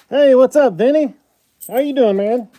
Hey, what's up, Vinny? How you doing, man?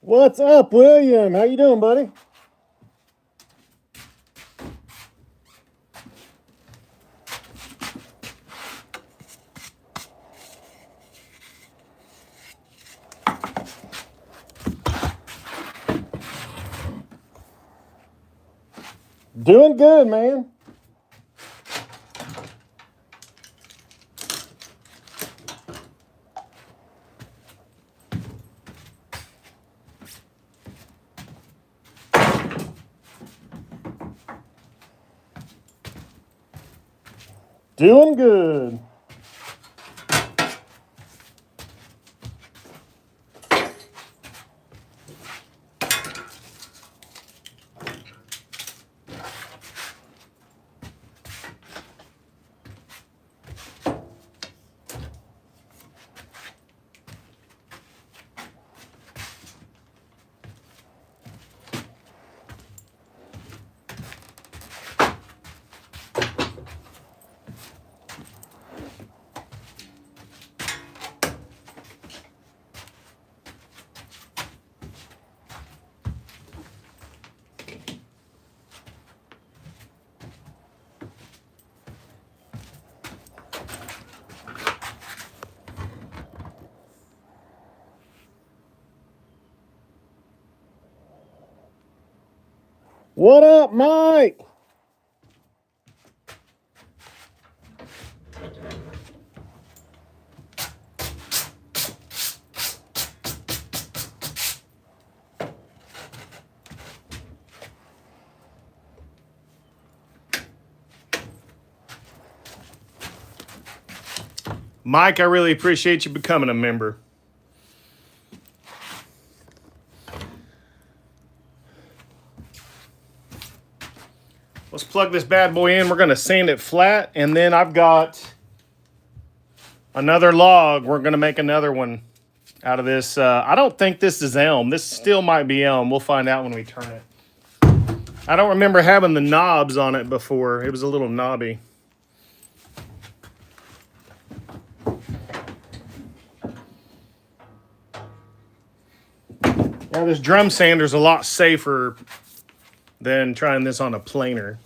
What's up, William? How you doing, buddy? Doing good, man. Doing good. What up, Mike? Mike, I really appreciate you becoming a member. Let's plug this bad boy in. We're going to sand it flat, and then I've got another log. We're going to make another one out of this. I don't think this is elm. This still might be elm. We'll find out when we turn it. I don't remember having the knobs on it before. It was a little knobby. Now, this drum sander's a lot safer than trying this on a planer.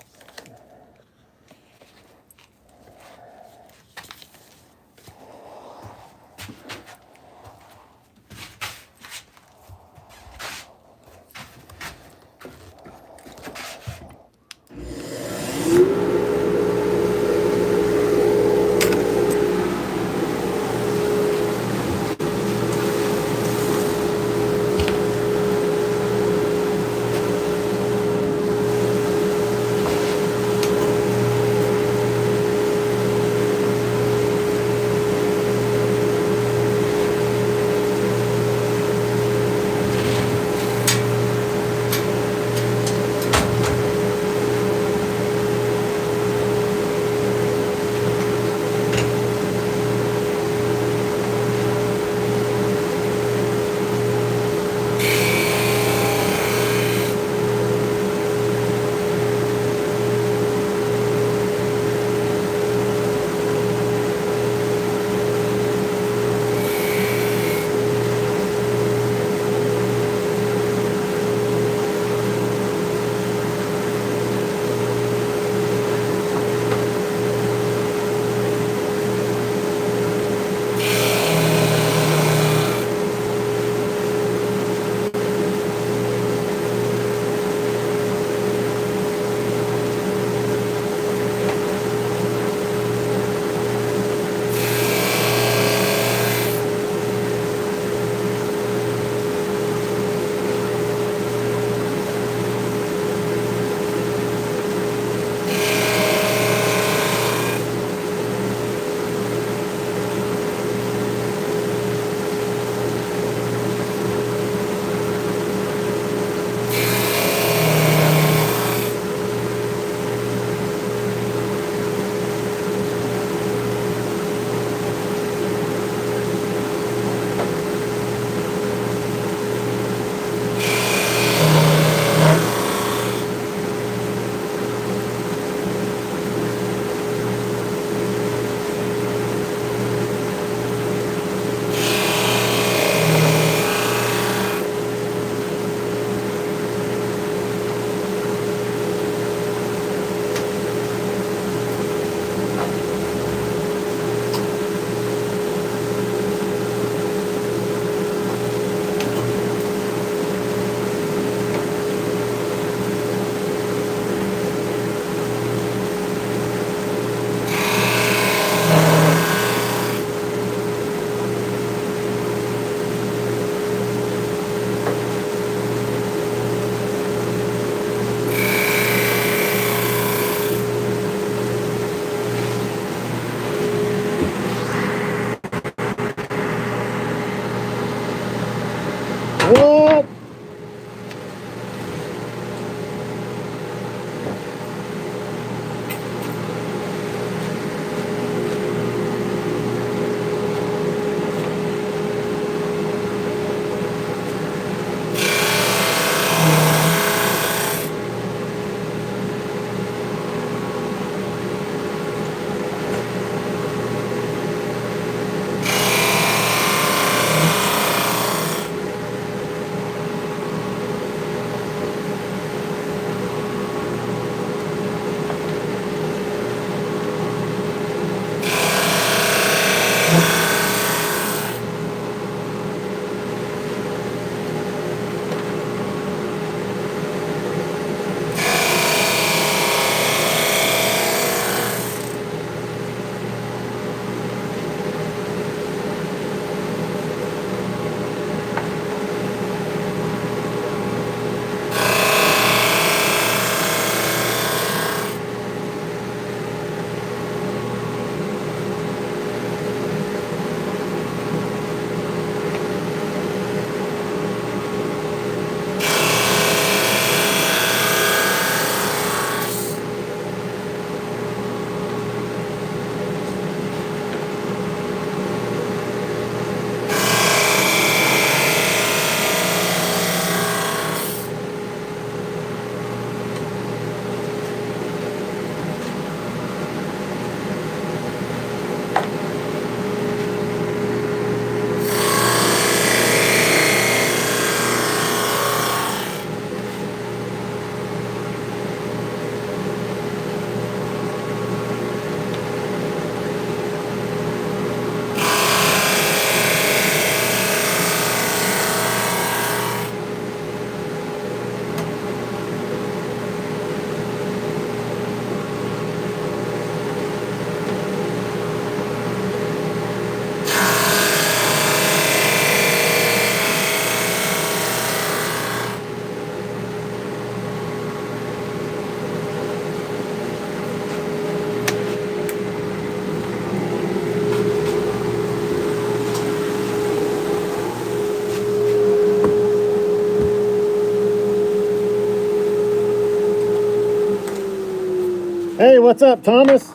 what's up, Thomas?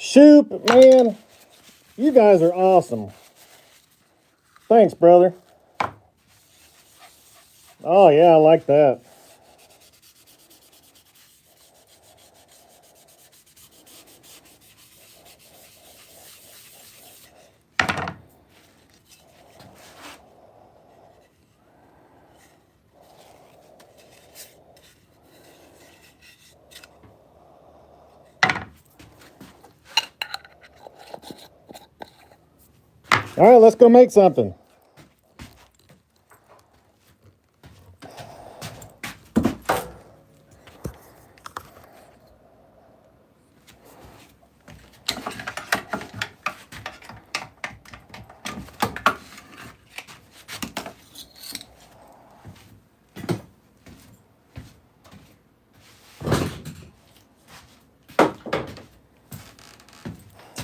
Shoot, man, you guys are awesome. Thanks, brother. Oh, yeah, I like that. All right, let's go make something.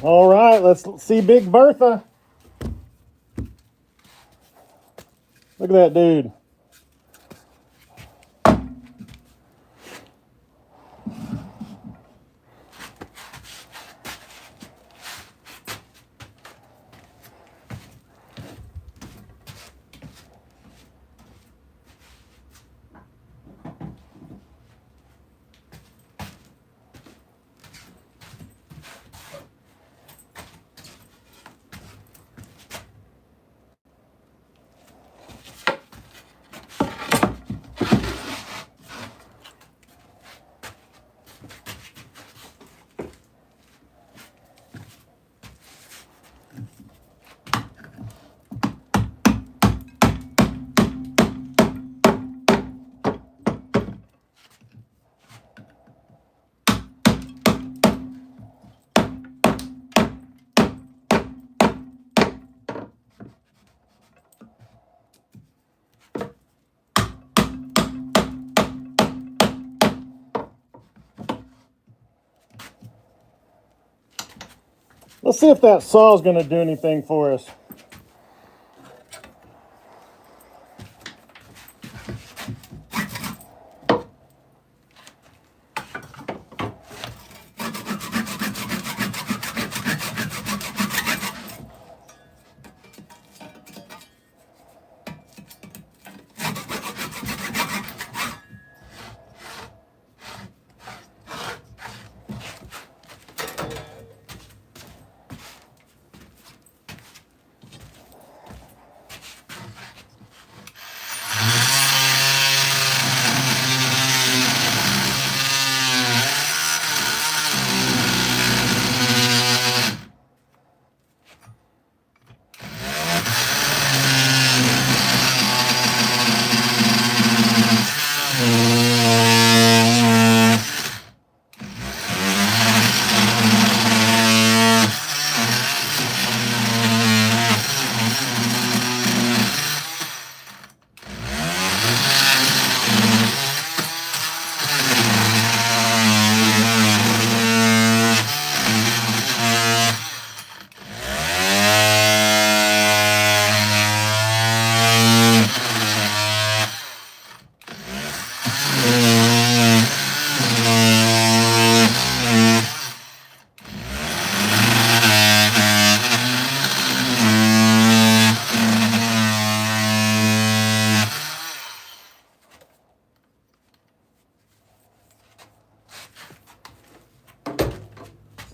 All right, let's see Big Bertha. Look at that dude. Let's see if that saw is going to do anything for us.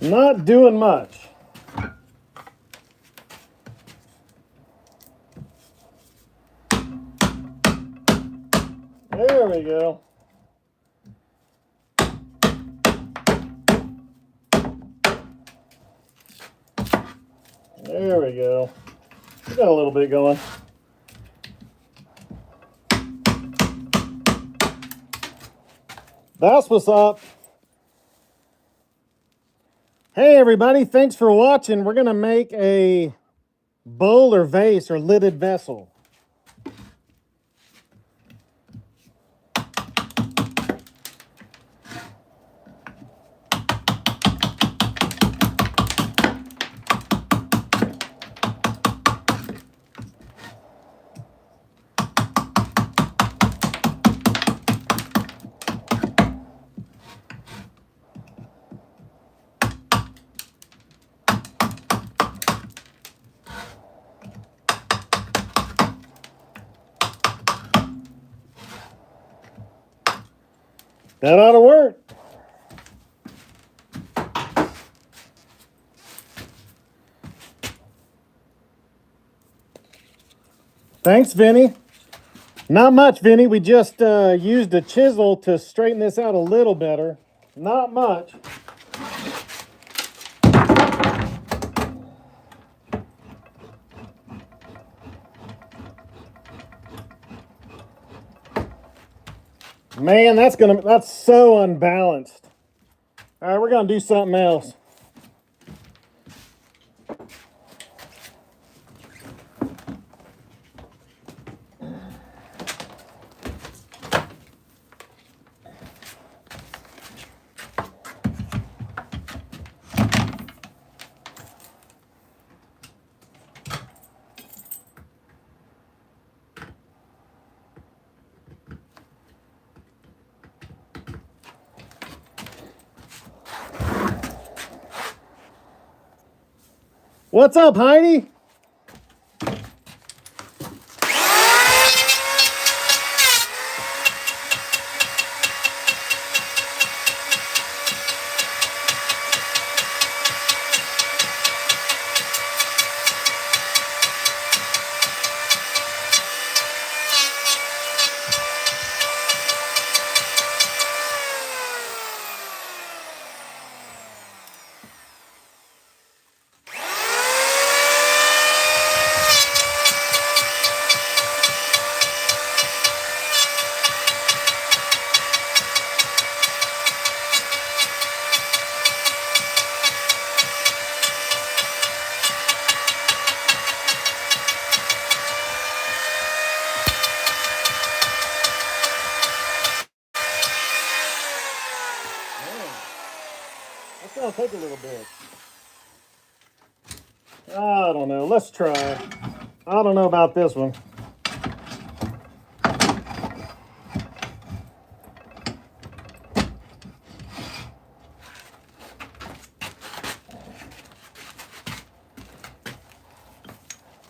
Not doing much. There we go. we go. We got a little bit going. That's what's up. Hey everybody, thanks for watching. We're gonna make a bowl or vase or lidded vessel. That ought to work. Thanks, Vinny. Not much, Vinny. We just used a chisel to straighten this out a little better. Not much. Man, that's so unbalanced. All right, we're gonna do something else. What's up, Heidi? That's gonna take a little bit. I don't know. Let's try. I don't know about this one.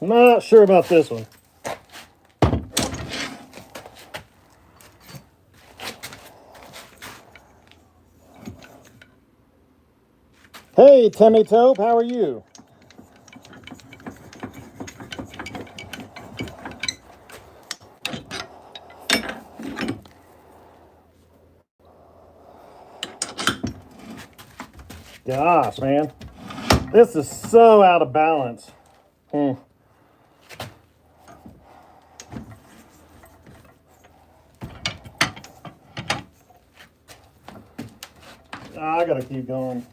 Not sure about this one. Hey, Timmy Tope, how are you? Gosh, man. This is so out of balance. I gotta keep going.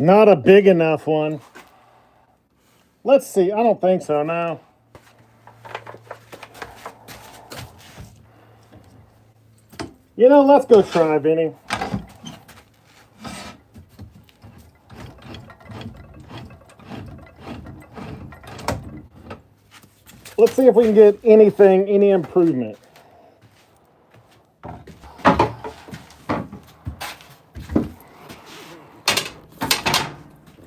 Not a big enough one. Let's see. I don't think so, no. You know, let's go try, Vinny. Let's see if we can get any improvement.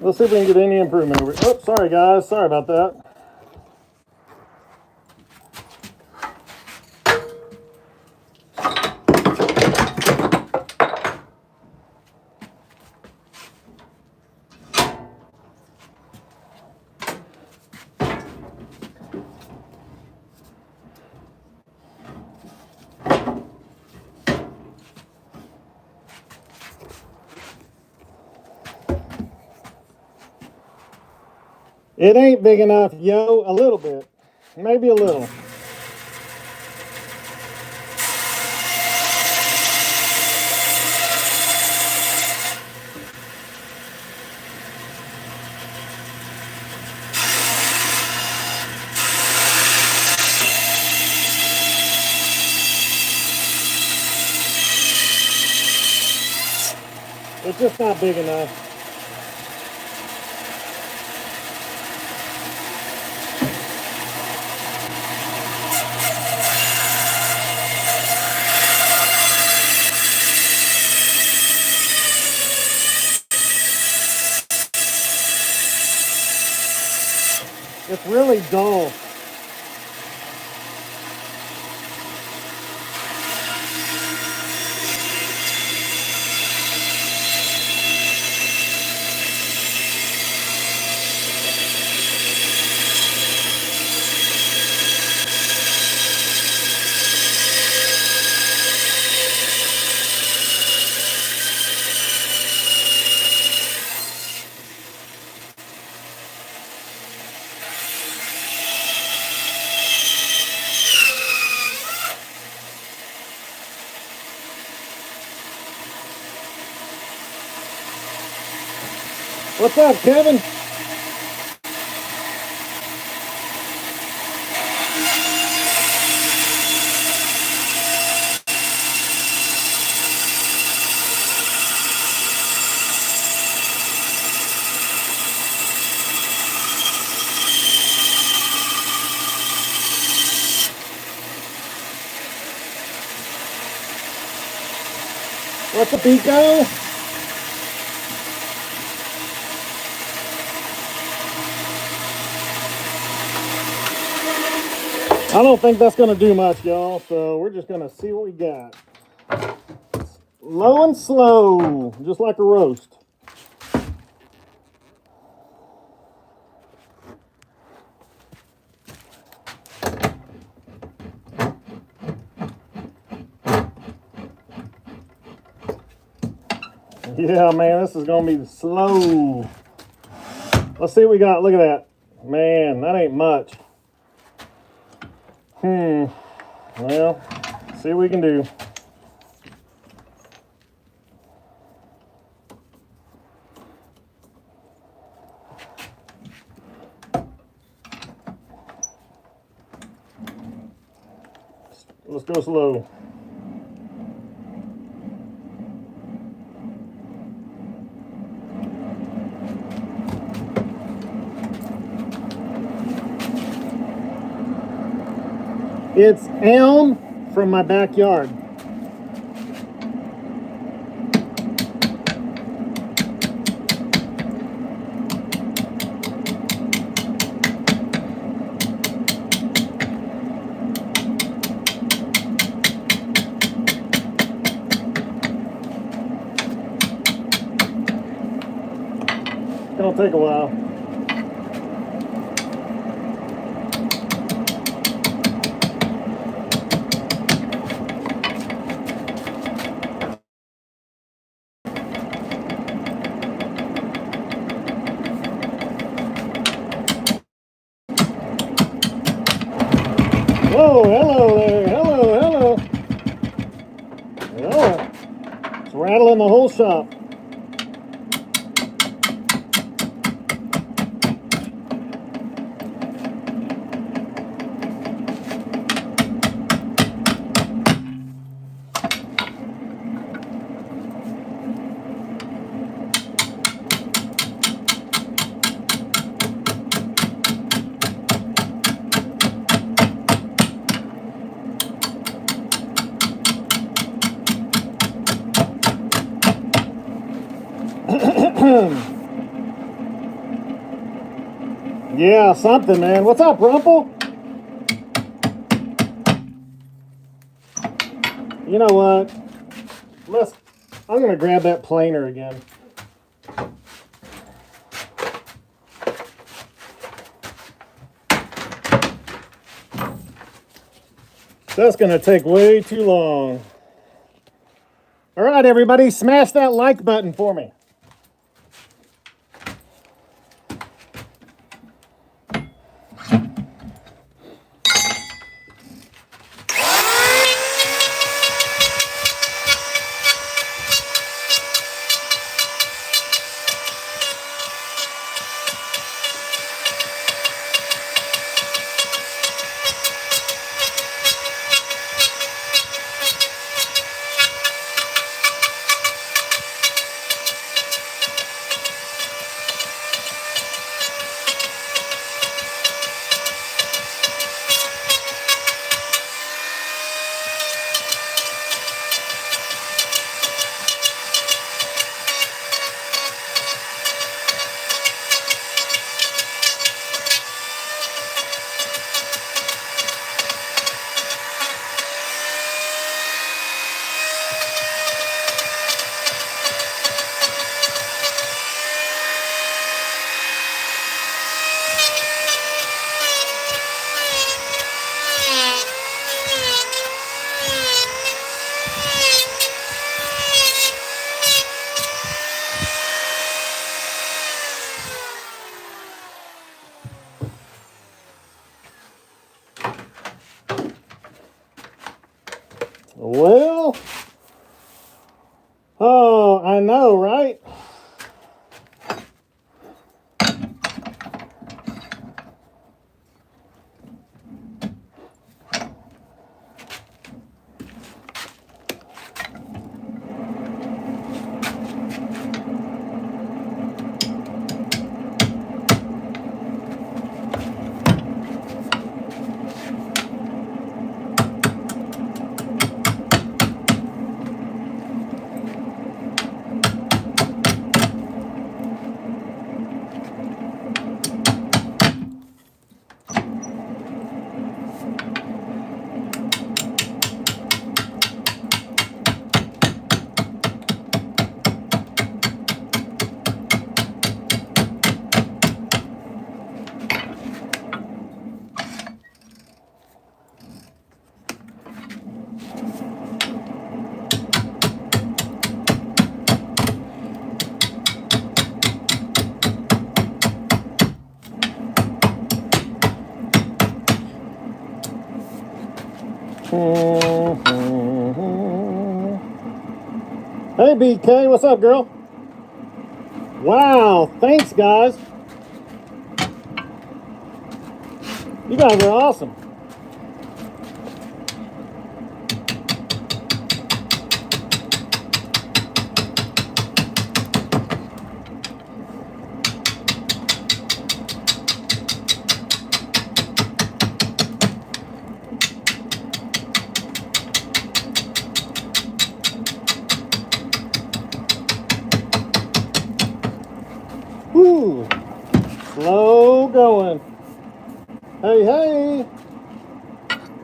Let's see if we can get any improvement. Oh, sorry guys, sorry about that. It ain't big enough, yo, a little bit. Maybe a little. It's just not big enough. It's really dull. What's up, Kevin? What's up, Pico? I don't think that's going to do much, y'all, so we're just going to see what we got. Low and slow, just like a roast. Yeah, man, this is going to be slow. Let's see what we got. Look at that. Man, that ain't much. Well, see what we can do. Let's go slow. It's elm from my backyard. It's gonna take a while. Whoa, hello there, hello. Oh, it's rattling the whole shop. Yeah, something, man. What's up, Rumple? You know what? I'm gonna grab that planer again. That's gonna take way too long. All right, everybody, smash that like button for me. Well, oh, I know, right? Hey, BK, what's up, girl? Wow, thanks, guys. You guys are awesome. Whew, slow going. Hey, hey.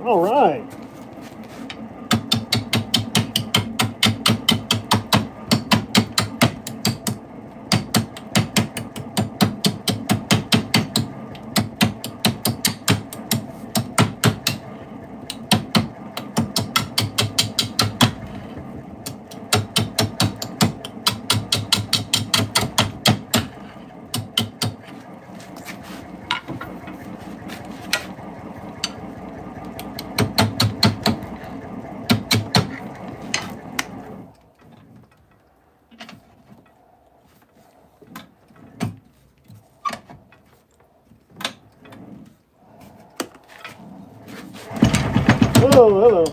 All right. Hello, hello.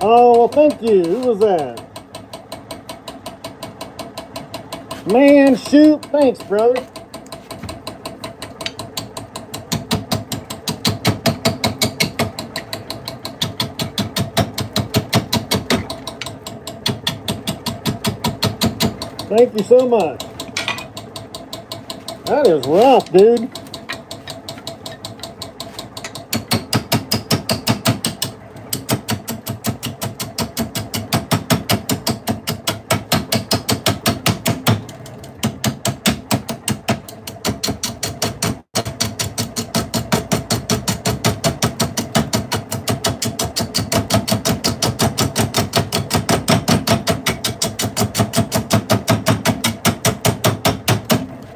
Oh, well, thank you. Who was that? Man, shoot. Thanks, brother. Thank you so much. That is rough, dude.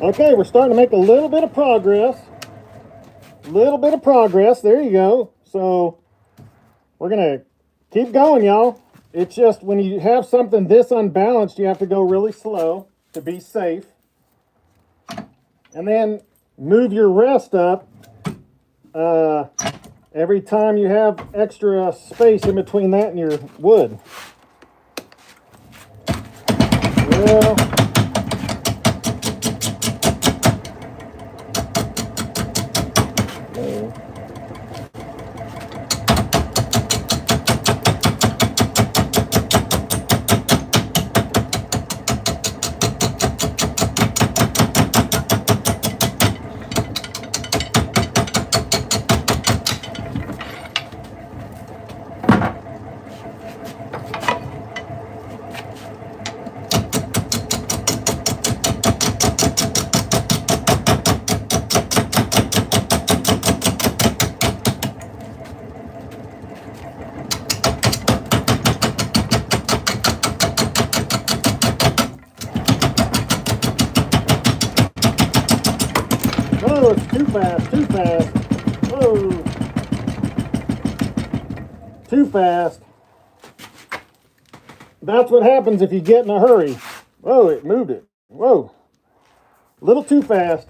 Okay, we're starting to make a little bit of progress. Little bit of progress. There you go. So we're going to keep going, y'all. It's just when you have something this unbalanced, you have to go really slow to be safe. And then move your rest up every time you have extra space in between that and your wood. Well, oh, it's too fast, too fast. Whoa. Too fast. That's what happens if you get in a hurry. Whoa, it moved it. Whoa. A little too fast.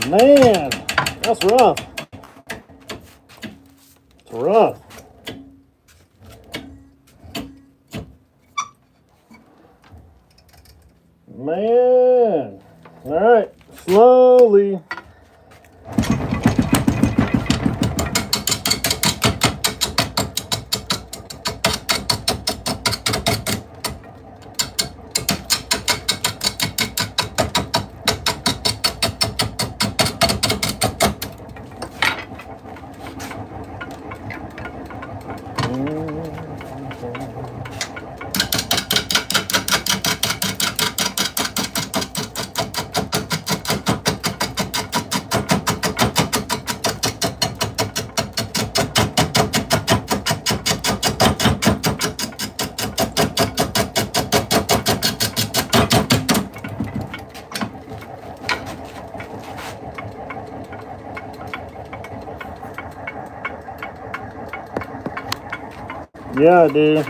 Man, that's rough. It's rough. Man. All right, slowly. Yeah, dude.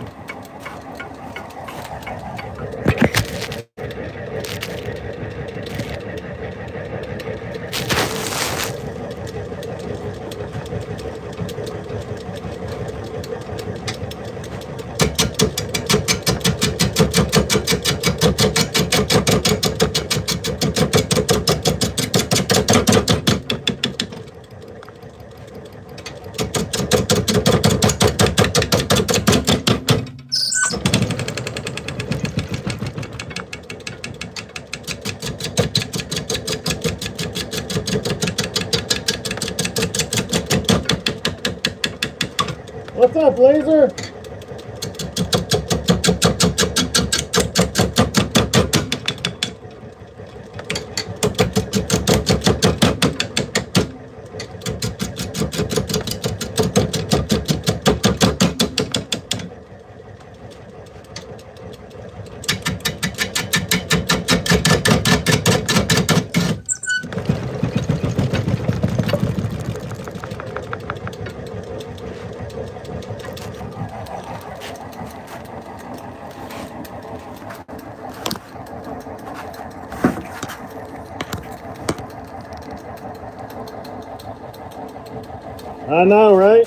What's up, Laser? I know, right?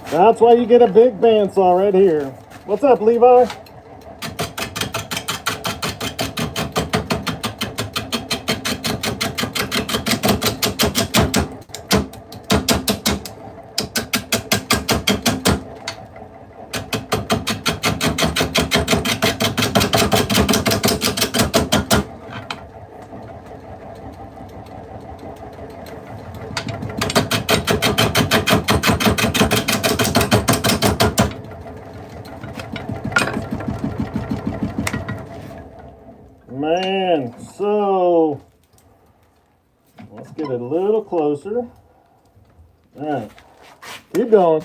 That's why you get a big bandsaw right here. What's up, Levi? Man, so let's get a little closer. All right, keep going.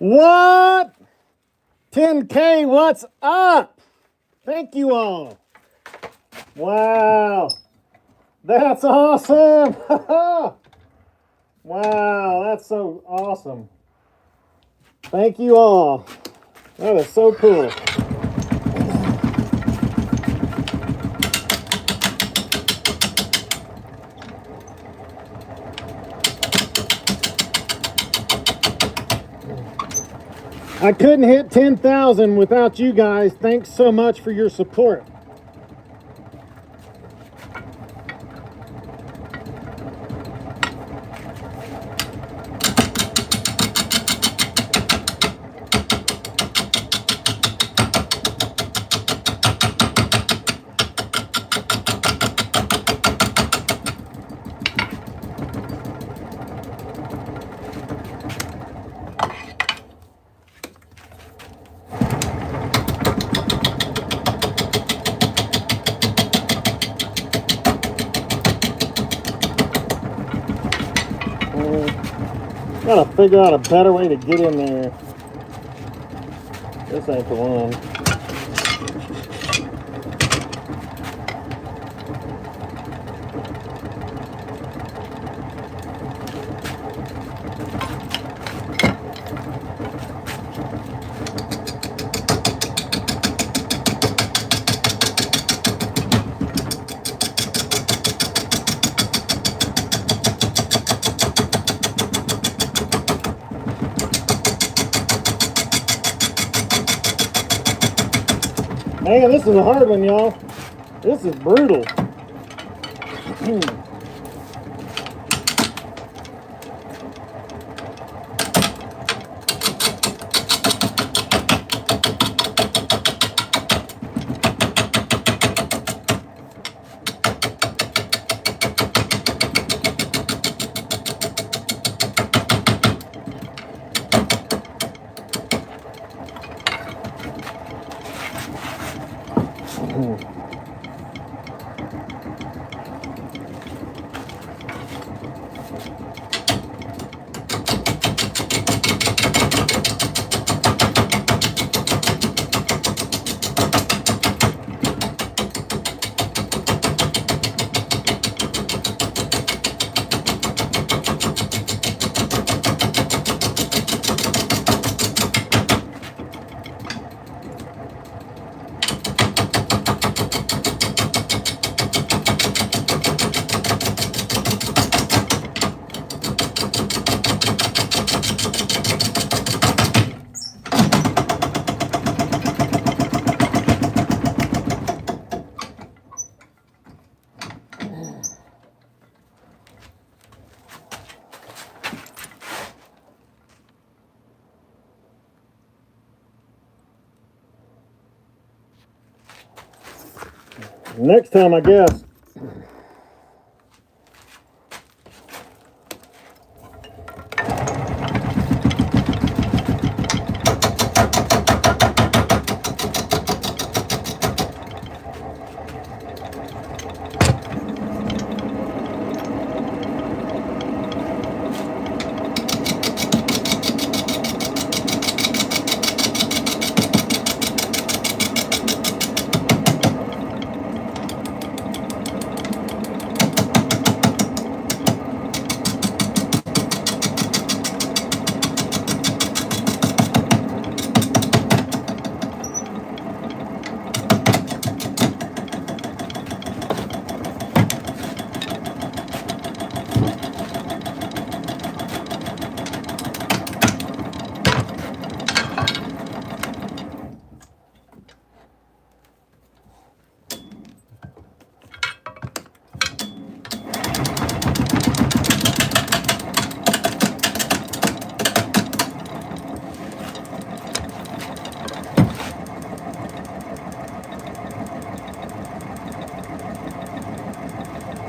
What? 10K, what's up? Thank you all. Wow. That's awesome. Wow, that's so awesome. Thank you all. That is so cool. I couldn't hit 10,000 without you guys. Thanks so much for your support. Gotta figure out a better way to get in there. This ain't the one. Man, this is a hard one, y'all. This is brutal. Next time, I guess.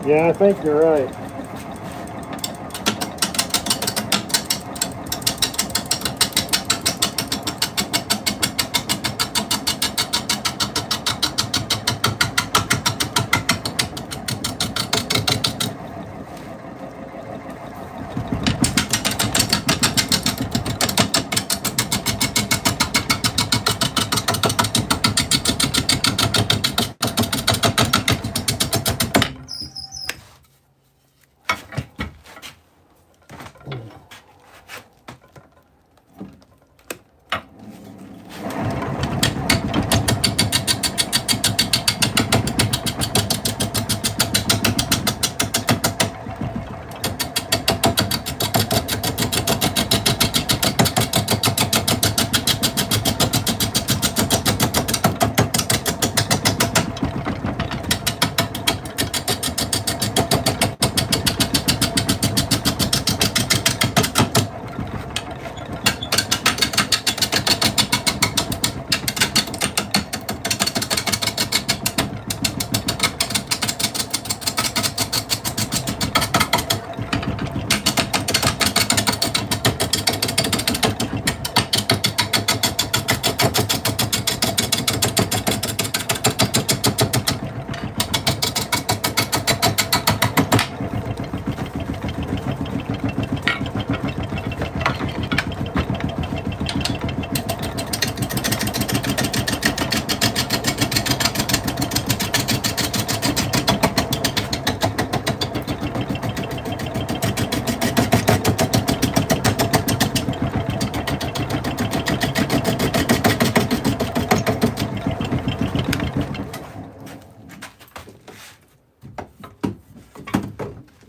Yeah, I think you're right.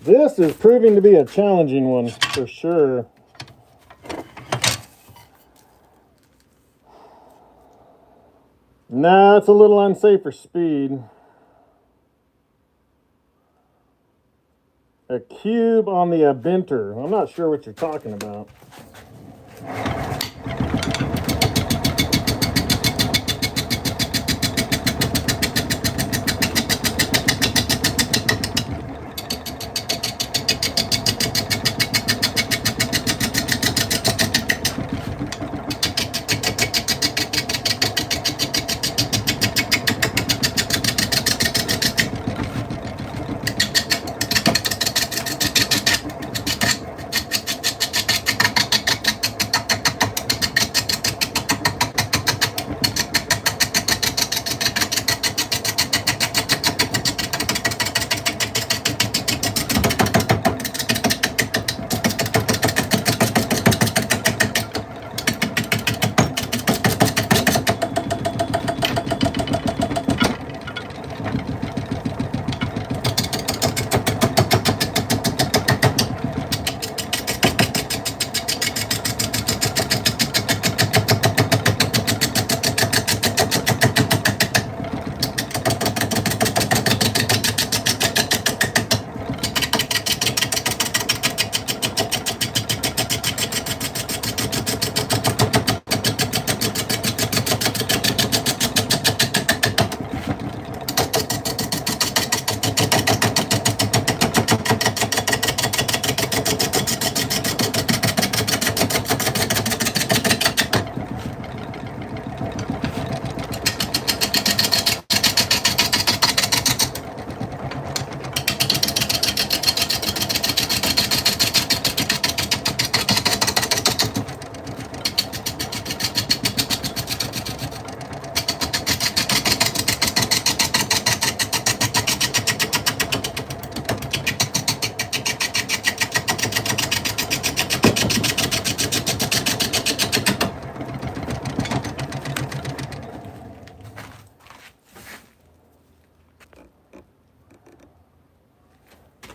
This is proving to be a challenging one for sure. Nah, it's a little unsafe for speed. A cube on the abenter. I'm not sure what you're talking about.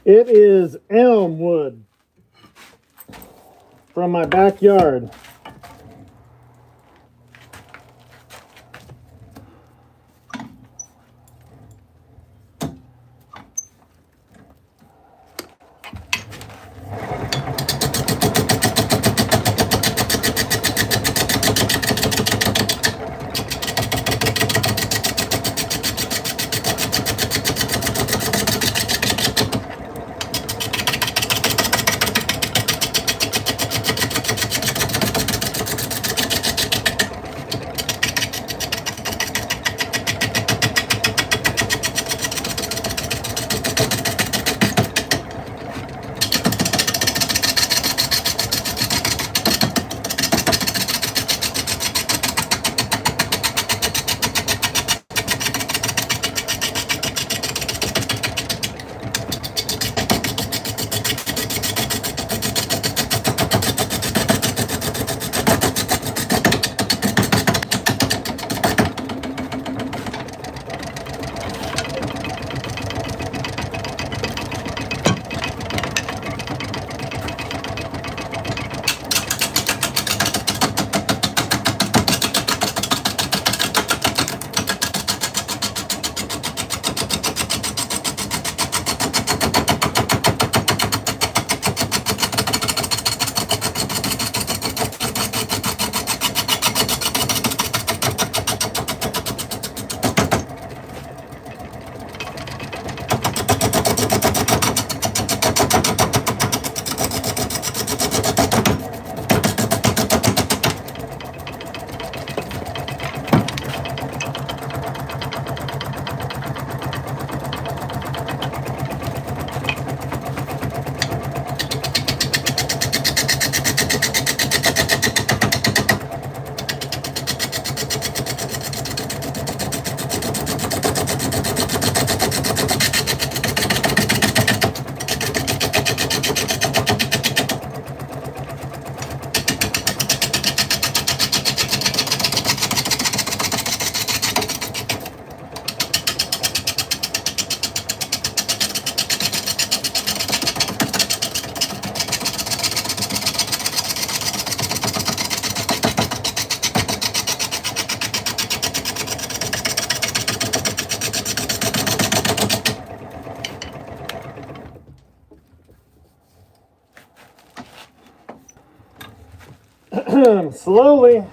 It is elm wood from my backyard. slowly.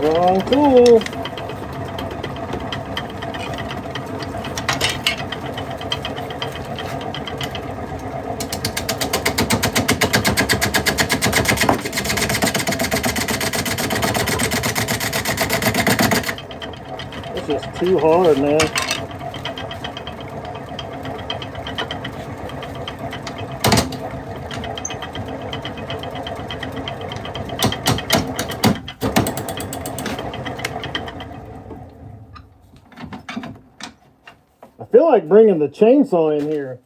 Wrong tool. It's just too hard, man. I feel like bringing the chainsaw in here.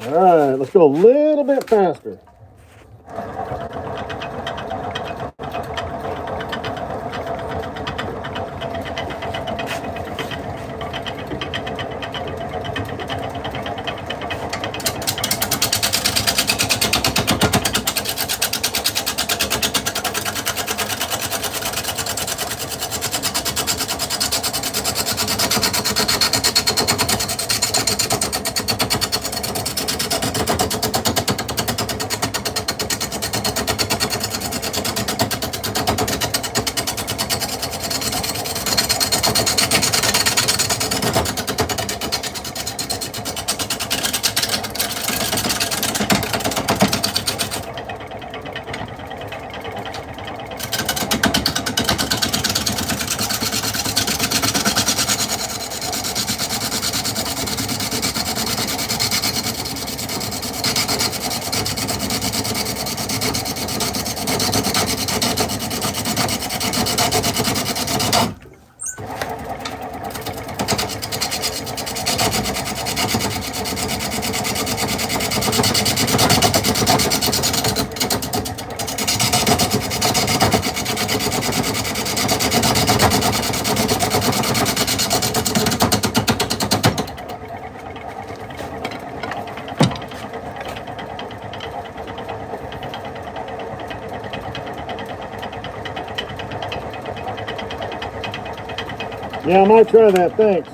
All right, let's go a little bit faster. Yeah, I might try that. Thanks.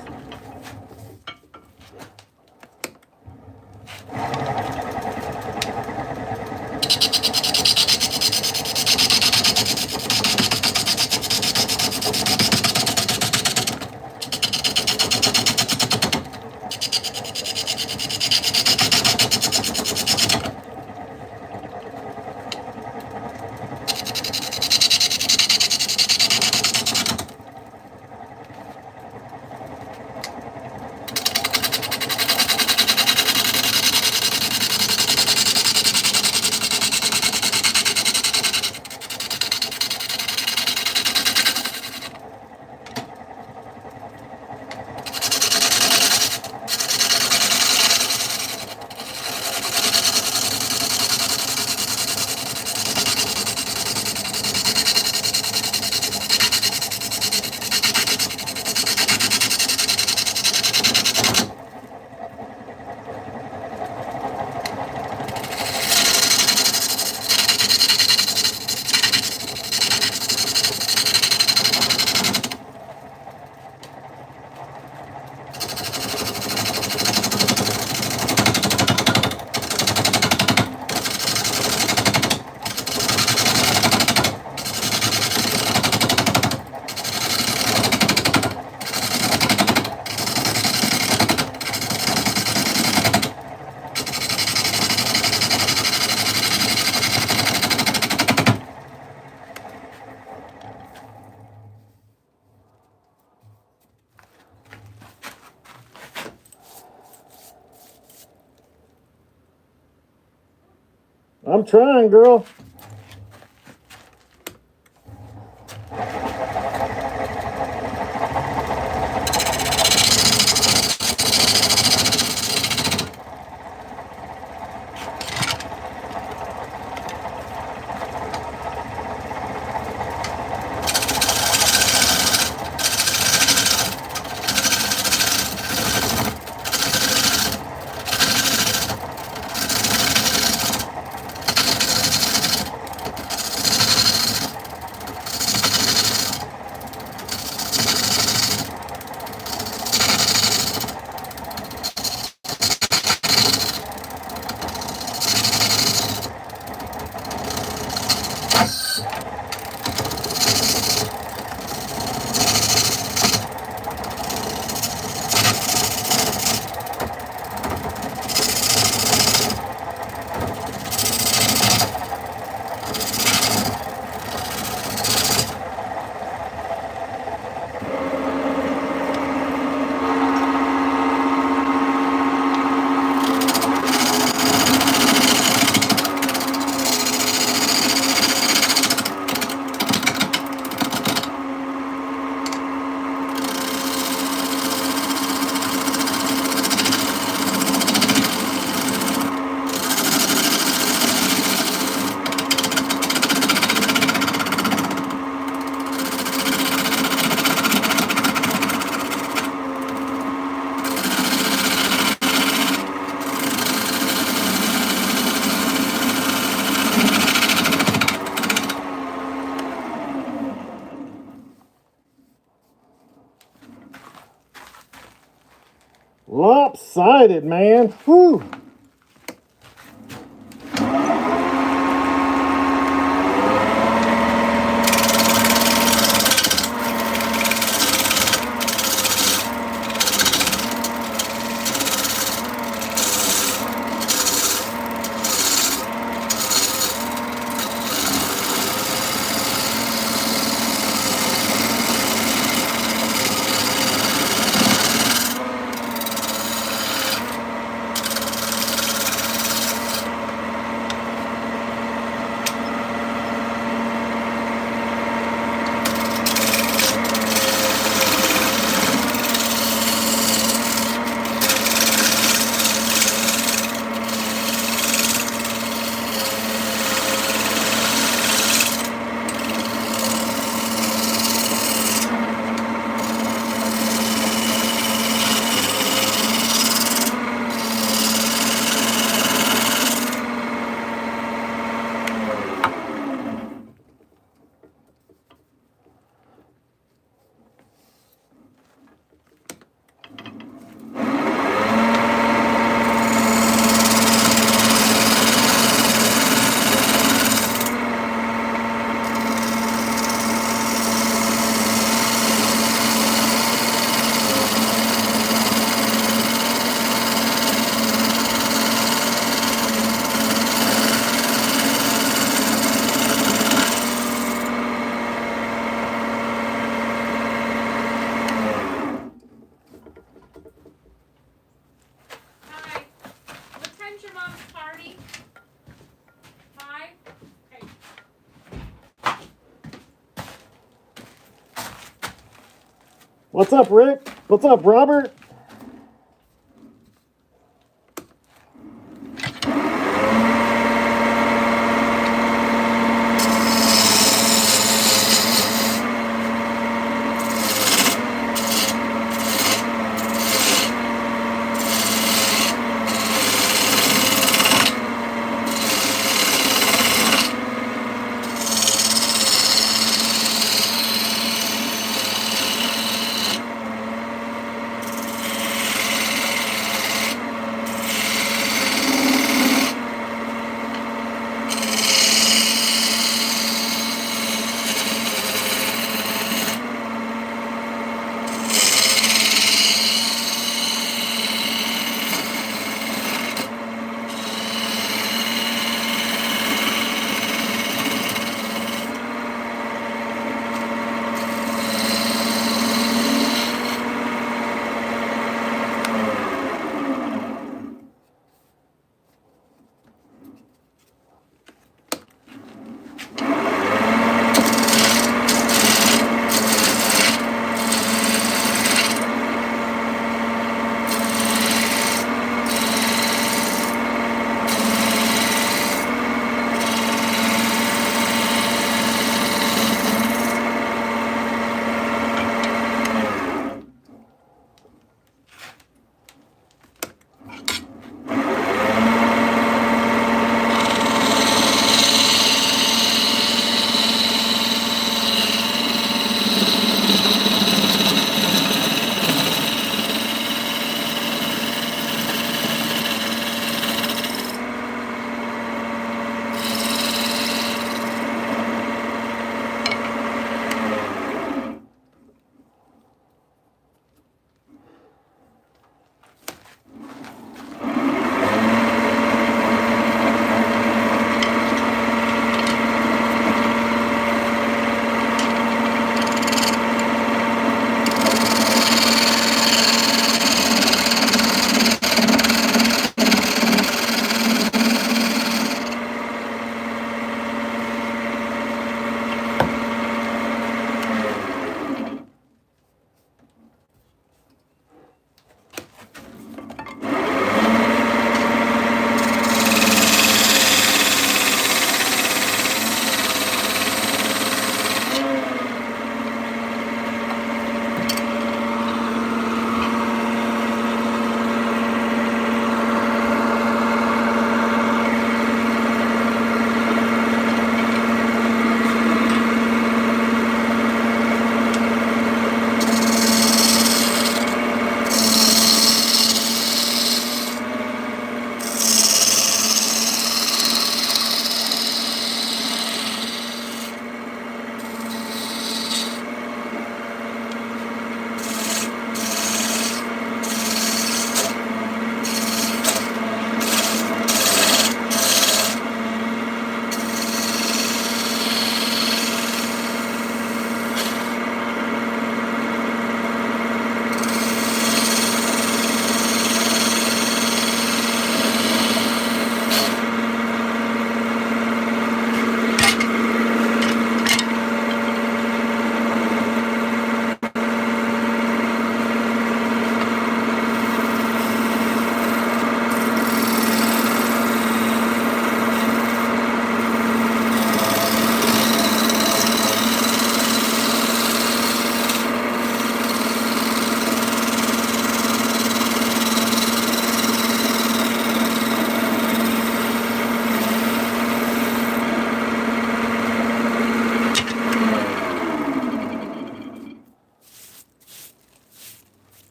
I'm trying, girl. Lopsided, man. Whew. What's up, Rick? What's up, Robert?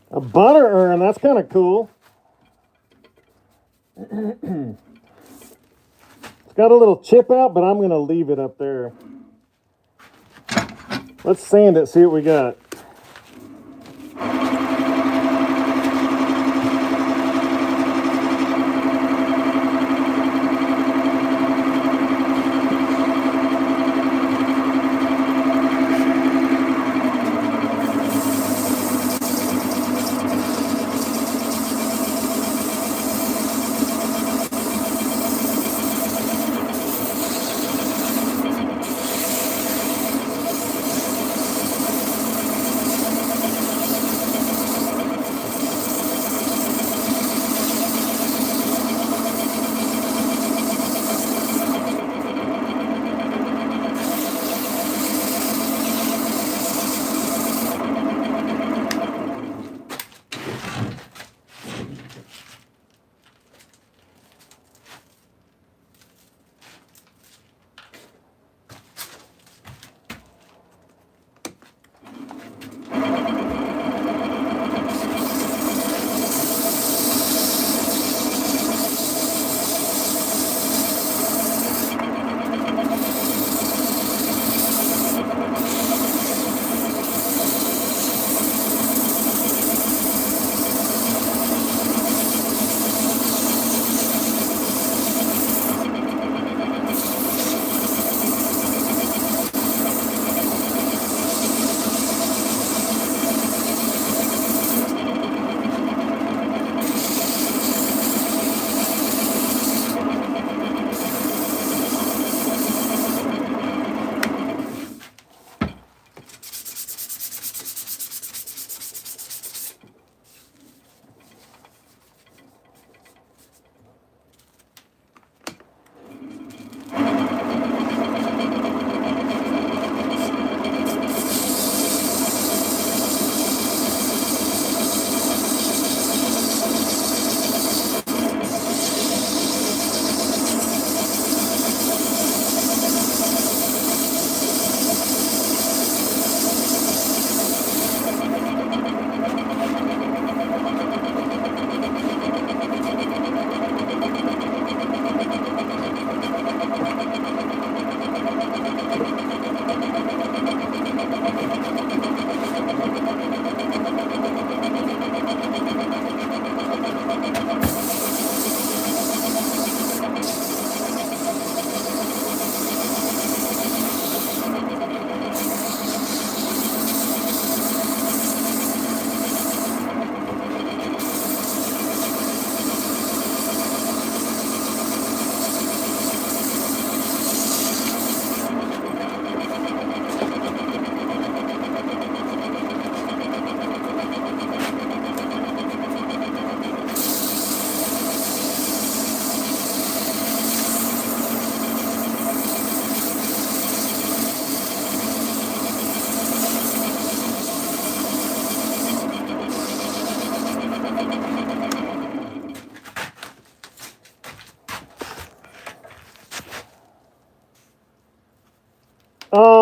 A butter urn, that's kind of cool. It's got a little chip out, but I'm going to leave it up there. Let's sand it, see what we got.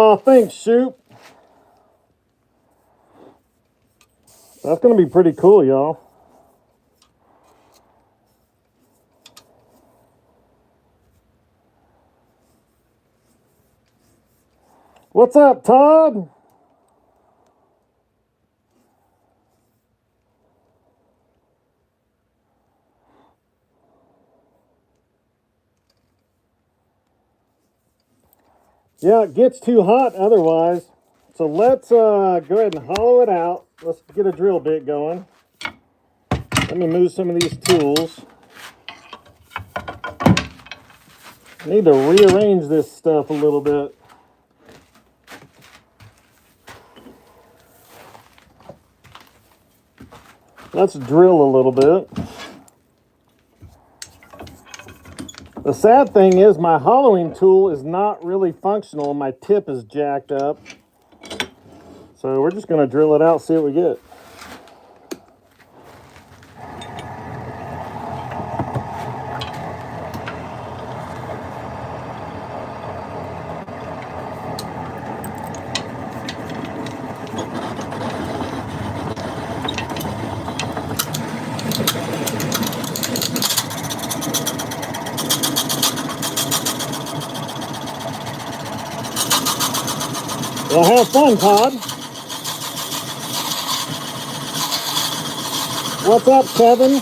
Oh, thanks, Shoot. That's going to be pretty cool, y'all. What's up, Todd? Yeah, it gets too hot otherwise. So let's go ahead and hollow it out. Let's get a drill bit going. Let me move some of these tools. I need to rearrange this stuff a little bit. Let's drill a little bit. The sad thing is my hollowing tool is not really functional. My tip is jacked up. So we're just going to drill it out, see what we get. Well, have fun, Todd. What's up, Kevin?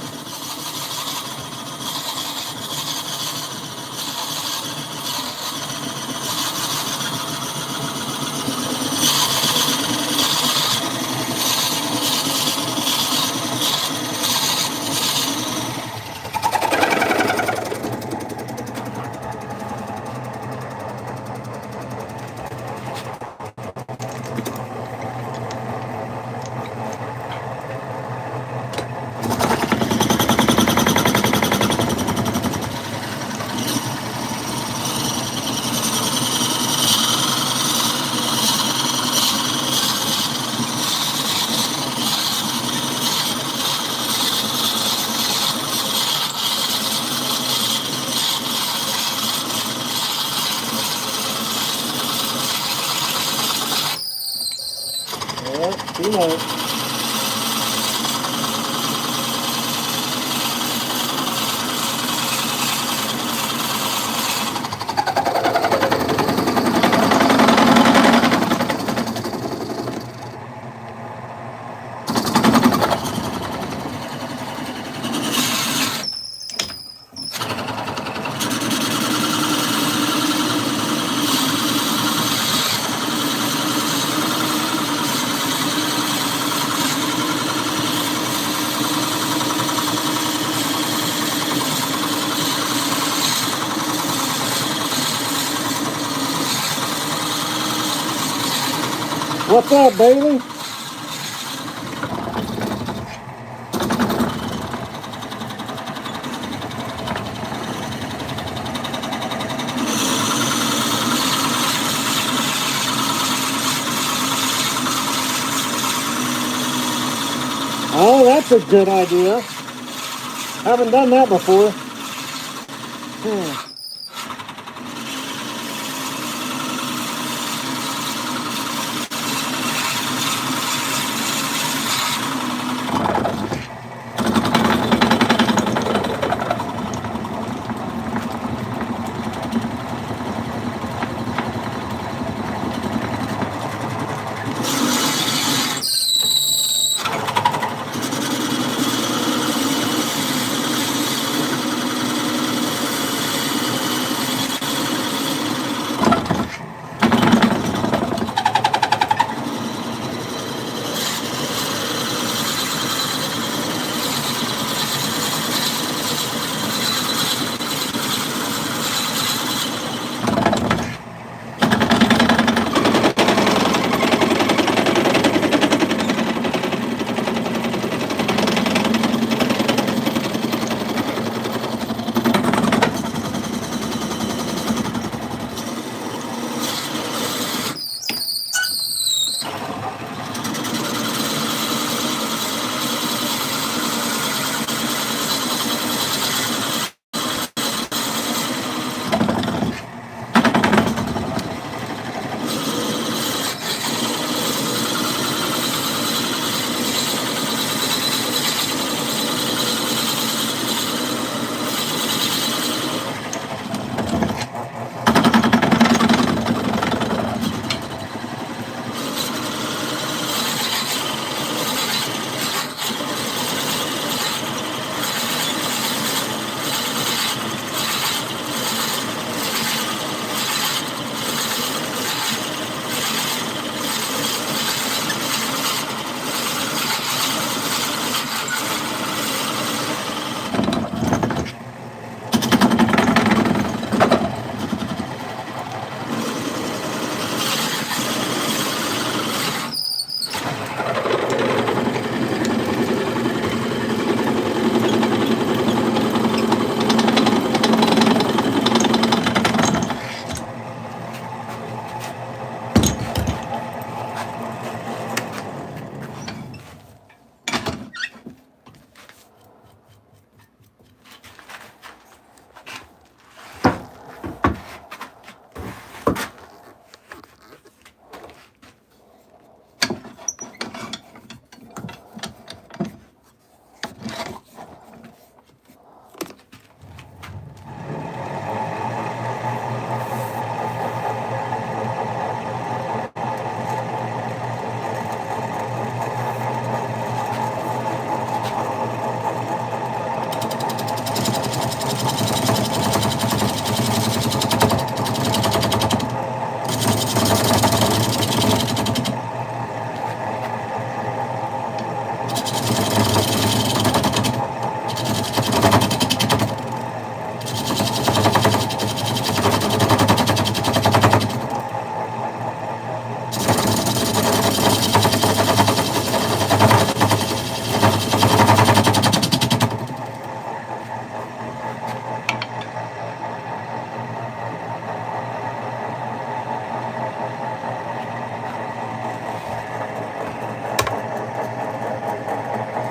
Too much. What's up, Bailey? Oh, that's a good idea. Haven't done that before.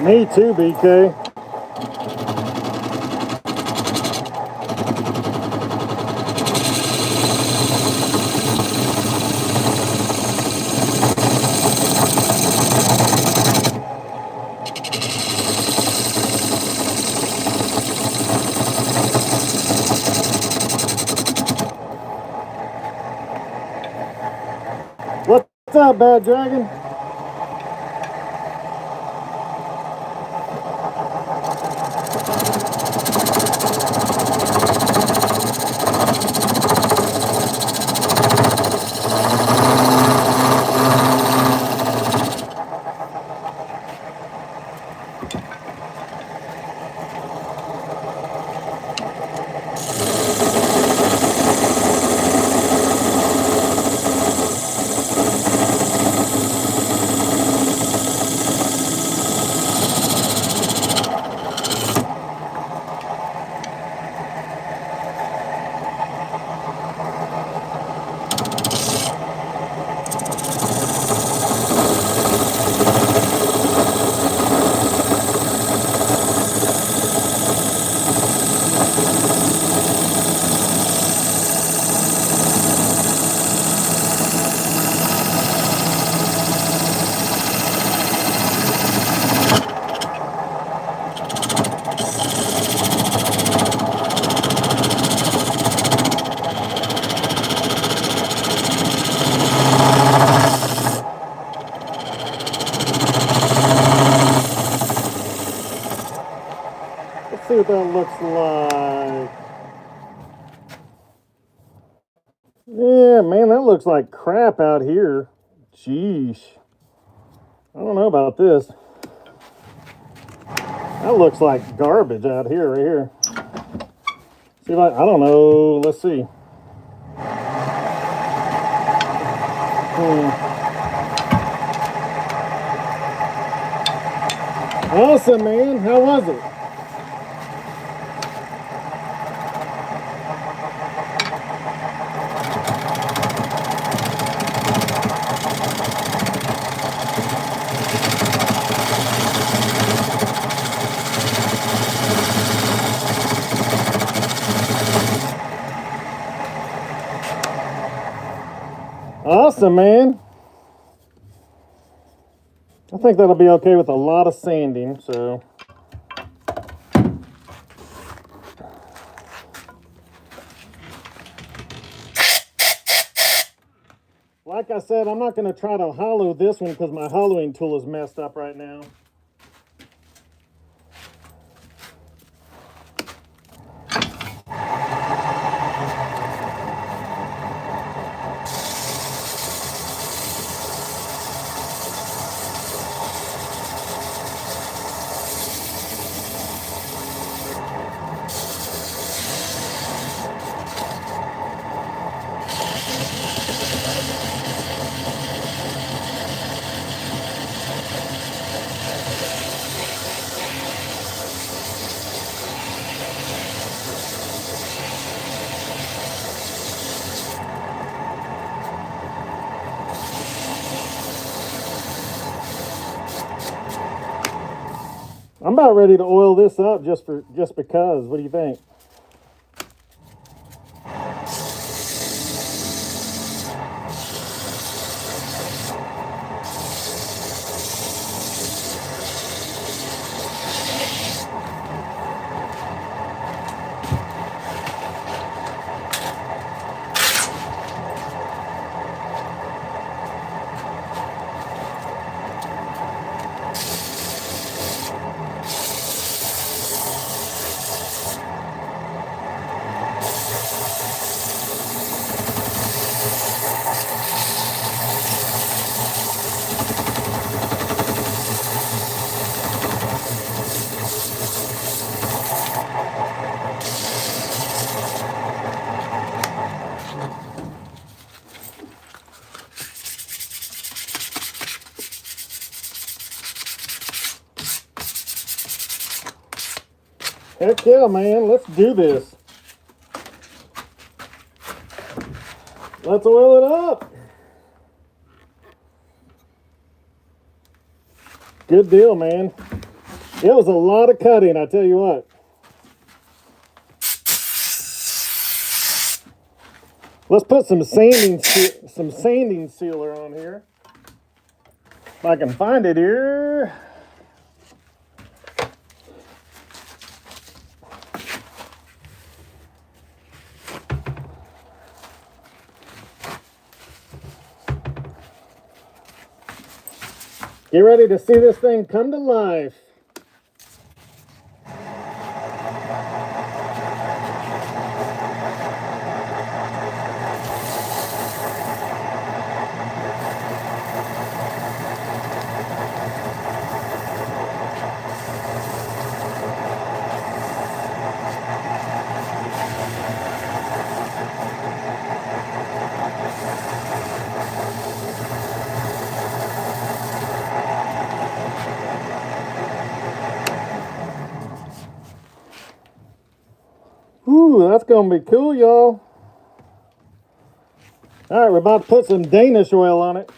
Me too, BK. What's up, Bad Dragon? Let's see what that looks like. Yeah, man, that looks like crap out here. Jeez. I don't know about this. That looks like garbage out here, right here. See if I don't know. Let's see. Awesome, man. How was it? Awesome, man. I think that'll be okay with a lot of sanding, so. Like I said, I'm not going to try to hollow this one because my hollowing tool is messed up right now. I'm about ready to oil this up just because. What do you think? Heck yeah, man. Let's do this. Let's oil it up. Good deal, man. It was a lot of cutting, I tell you what. Let's put some sanding sealer on here. If I can find it here. Get ready to see this thing come to life. Ooh, that's going to be cool, y'all. All right, we're about to put some Danish oil on it.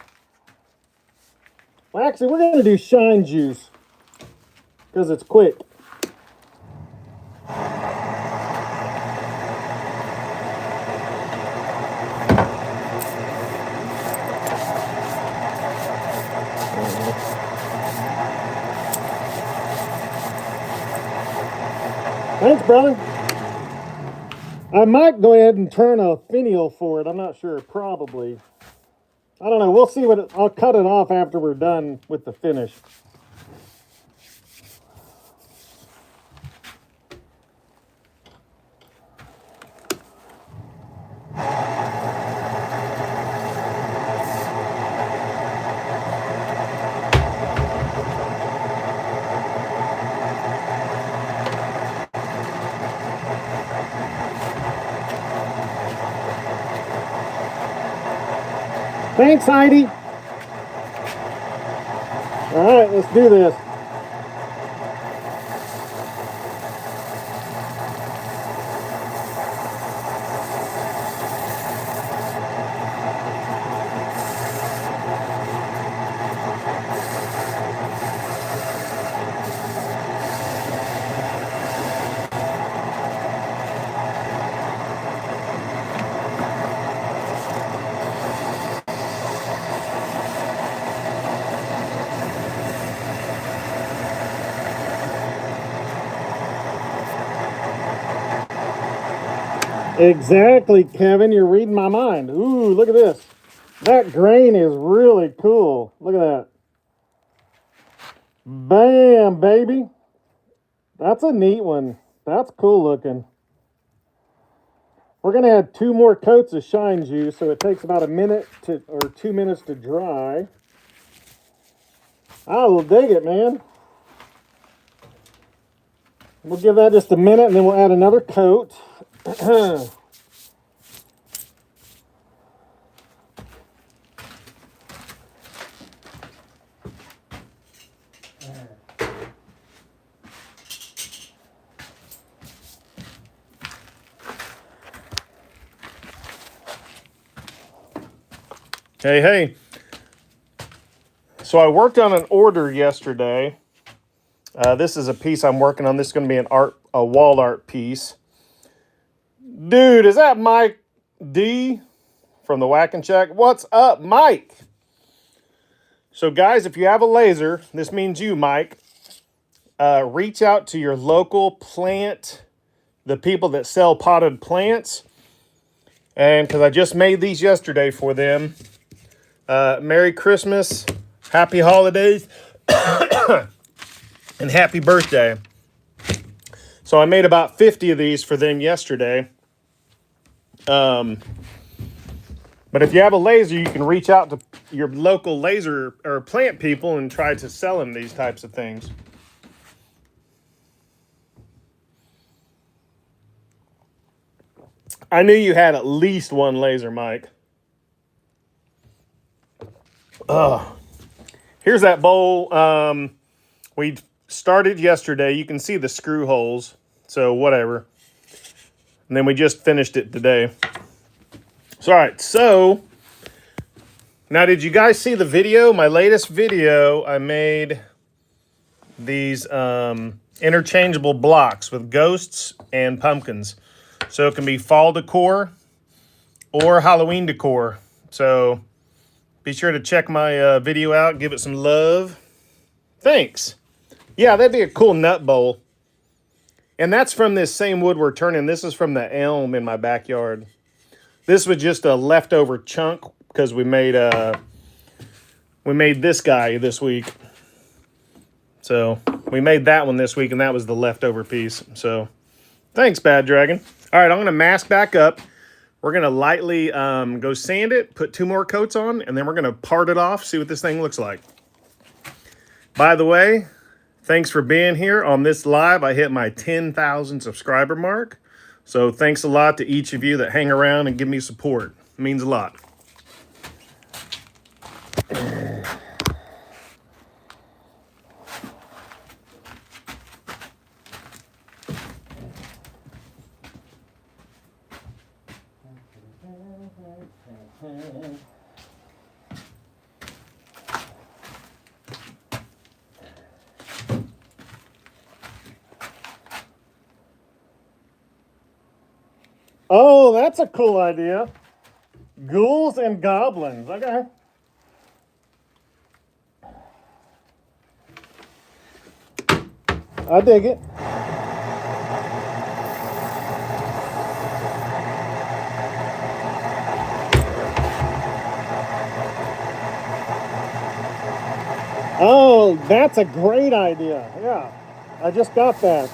Well, actually, we're going to do shine juice because it's quick. Thanks, brother. I might go ahead and turn a finial for it. I'm not sure. Probably. I don't know. We'll see what I'll cut it off after we're done with the finish. Thanks, Heidi. All right, let's do this. Exactly, Kevin. You're reading my mind. Ooh, look at this. That grain is really cool. Look at that. Bam, baby. That's a neat one. That's cool looking. We're going to add 2 more coats of shine juice, so it takes about a minute or 2 minutes to dry. I will dig it, man. We'll give that just a minute, and then we'll add another coat. Hey. So I worked on an order yesterday. This is a piece I'm working on. This is going to be a wall art piece. Dude, is that Mike D from the Whack and Check? What's up, Mike? So guys, if you have a laser, this means you, Mike. Reach out to your local plant, the people that sell potted plants. And because I just made these yesterday for them. Merry Christmas, Happy Holidays, and Happy Birthday. So I made about 50 of these for them yesterday. But if you have a laser, you can reach out to your local laser or plant people and try to sell them these types of things. I knew you had at least one laser, Mike. Here's that bowl. We started yesterday. You can see the screw holes. So whatever. And then we just finished it today. So, all right. So now, did you guys see the video? My latest video I made these interchangeable blocks with ghosts and pumpkins. So it can be fall decor or Halloween decor. So be sure to check my video out. Give it some love. Thanks. Yeah, that'd be a cool nut bowl. And that's from this same wood we're turning. This is from the elm in my backyard. This was just a leftover chunk because we made this guy this week. So we made that one this week, and that was the leftover piece. So thanks, Bad Dragon. All right, I'm going to mask back up. We're going to lightly go sand it, put 2 more coats on, and then we're going to part it off, see what this thing looks like. By the way, thanks for being here on this live. I hit my 10,000 subscriber mark. So thanks a lot to each of you that hang around and give me support. It means a lot. Oh, that's a cool idea. Ghouls and goblins. Okay. I dig it. Oh, that's a great idea. Yeah, I just got that.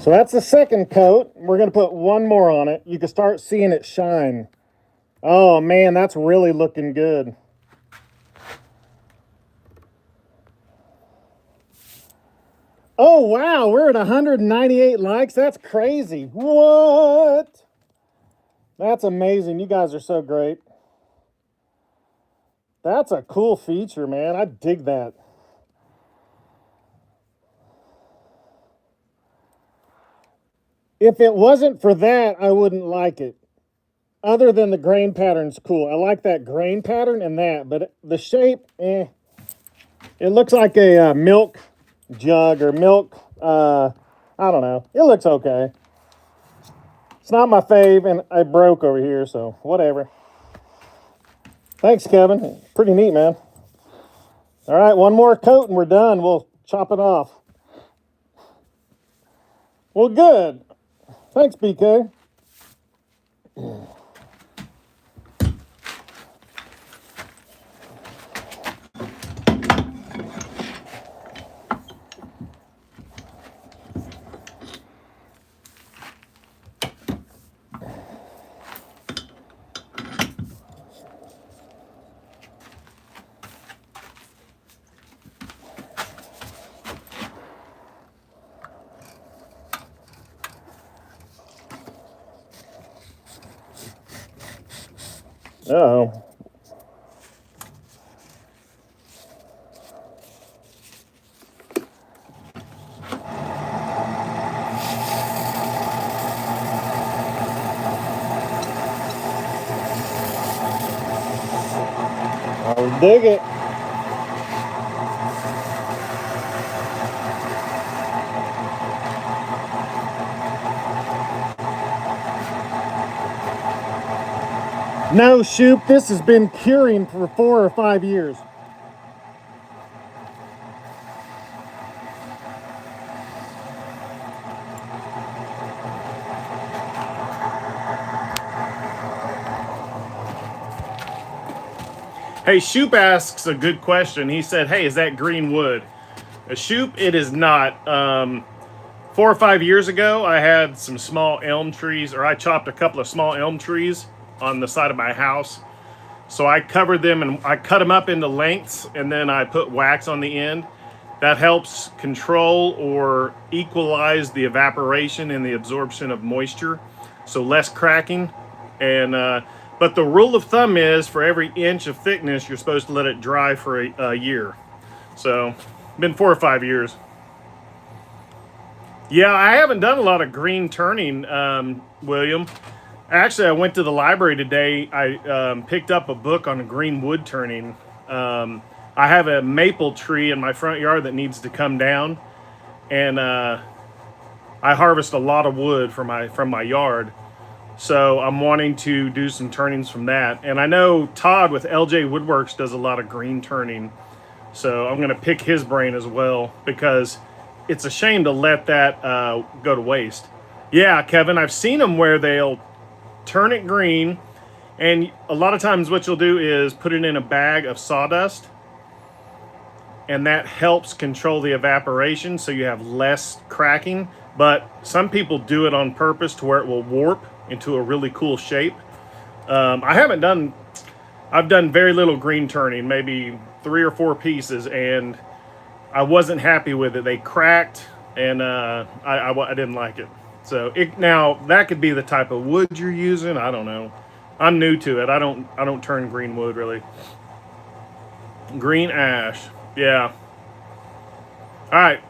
So that's the second coat. We're going to put 1 more on it. You can start seeing it shine. Oh man, that's really looking good. Oh wow, we're at 198 likes. That's crazy. What? That's amazing. You guys are so great. That's a cool feature, man. I dig that. If it wasn't for that, I wouldn't like it. Other than the grain pattern's cool. I like that grain pattern and that, but the shape, It looks like a milk jug or milk, I don't know. It looks okay. It's not my fave, and I broke over here, so whatever. Thanks, Kevin. Pretty neat, man. All right, 1 more coat and we're done. We'll chop it off. Well, good. Thanks, BK. Uh-oh. I'll dig it. No, Shoop, this has been curing for 4 or 5 years. Hey, Shoop asks a good question. He said, hey, is that green wood? Shoop, it is not. 4 or 5 years ago, I had some small elm trees, or I chopped a couple of small elm trees on the side of my house. So I covered them and I cut them up into lengths, and then I put wax on the end. That helps control or equalize the evaporation and the absorption of moisture, so less cracking. And but the rule of thumb is for every inch of thickness, you're supposed to let it dry for a year. So, been 4 or 5 years. Yeah, I haven't done a lot of green turning, William. Actually, I went to the library today. I picked up a book on green wood turning. I have a maple tree in my front yard that needs to come down, and I harvest a lot of wood from my yard. So I'm wanting to do some turnings from that. And I know Todd with LJ Woodworks does a lot of green turning. So I'm going to pick his brain as well, because it's a shame to let that go to waste. Yeah, Kevin, I've seen them where they'll turn it green, and a lot of times what you'll do is put it in a bag of sawdust, and that helps control the evaporation so you have less cracking. But some people do it on purpose to where it will warp into a really cool shape. I've done very little green turning, maybe 3 or 4 pieces, and I wasn't happy with it. They cracked, and I didn't like it. So now that could be the type of wood you're using. I don't know. I'm new to it. I don't turn green wood really. Green ash. Yeah. All right.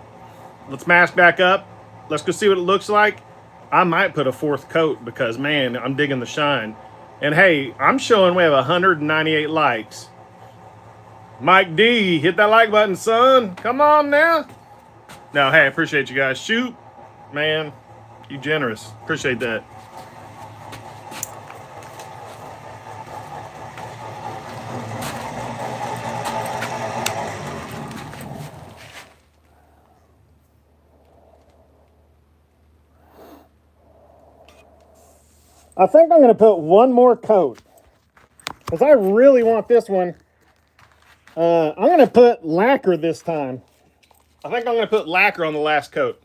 Let's mask back up. Let's go see what it looks like. I might put a 4th coat because, man, I'm digging the shine. And hey, I'm showing we have 198 likes. Mike D, hit that like button, son. Come on now. No, hey, I appreciate you guys. Shoot, man, you generous. Appreciate that. I think I'm going to put one more coat, because I really want this one. I'm going to put lacquer this time. I think I'm going to put lacquer on the last coat.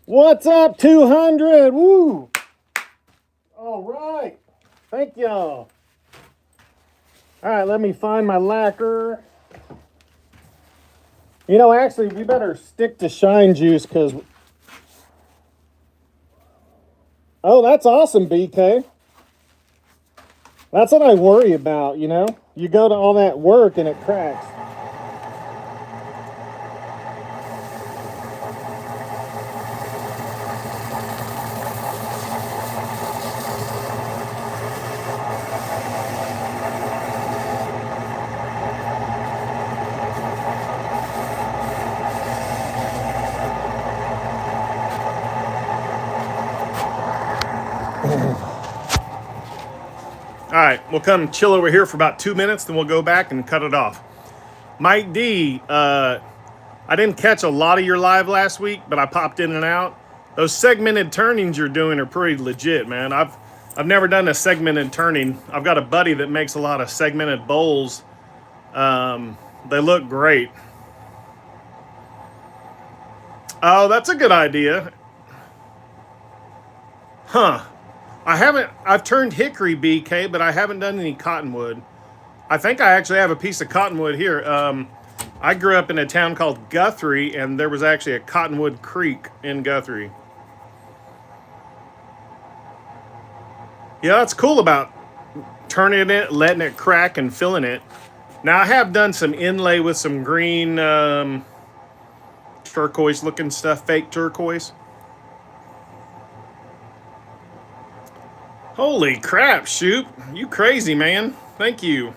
What's up, 200? Woo! All right. Thank y'all. All right, let me find my lacquer. You know, actually, we better stick to shine juice, because... Oh, that's awesome, BK. That's what I worry about, you know? You go to all that work and it cracks. All right, we'll come chill over here for about 2 minutes, then we'll go back and cut it off. Mike D, I didn't catch a lot of your live last week, but I popped in and out. Those segmented turnings you're doing are pretty legit, man. I've never done a segmented turning. I've got a buddy that makes a lot of segmented bowls. They look great. Oh, that's a good idea. Huh. I've turned hickory, BK, but I haven't done any cottonwood. I think I actually have a piece of cottonwood here. I grew up in a town called Guthrie, and there was actually a cottonwood creek in Guthrie. Yeah, that's cool about turning it, letting it crack, and filling it. Now, I have done some inlay with some green turquoise-looking stuff, fake turquoise. Holy crap, Shoot. You crazy, man. Thank you.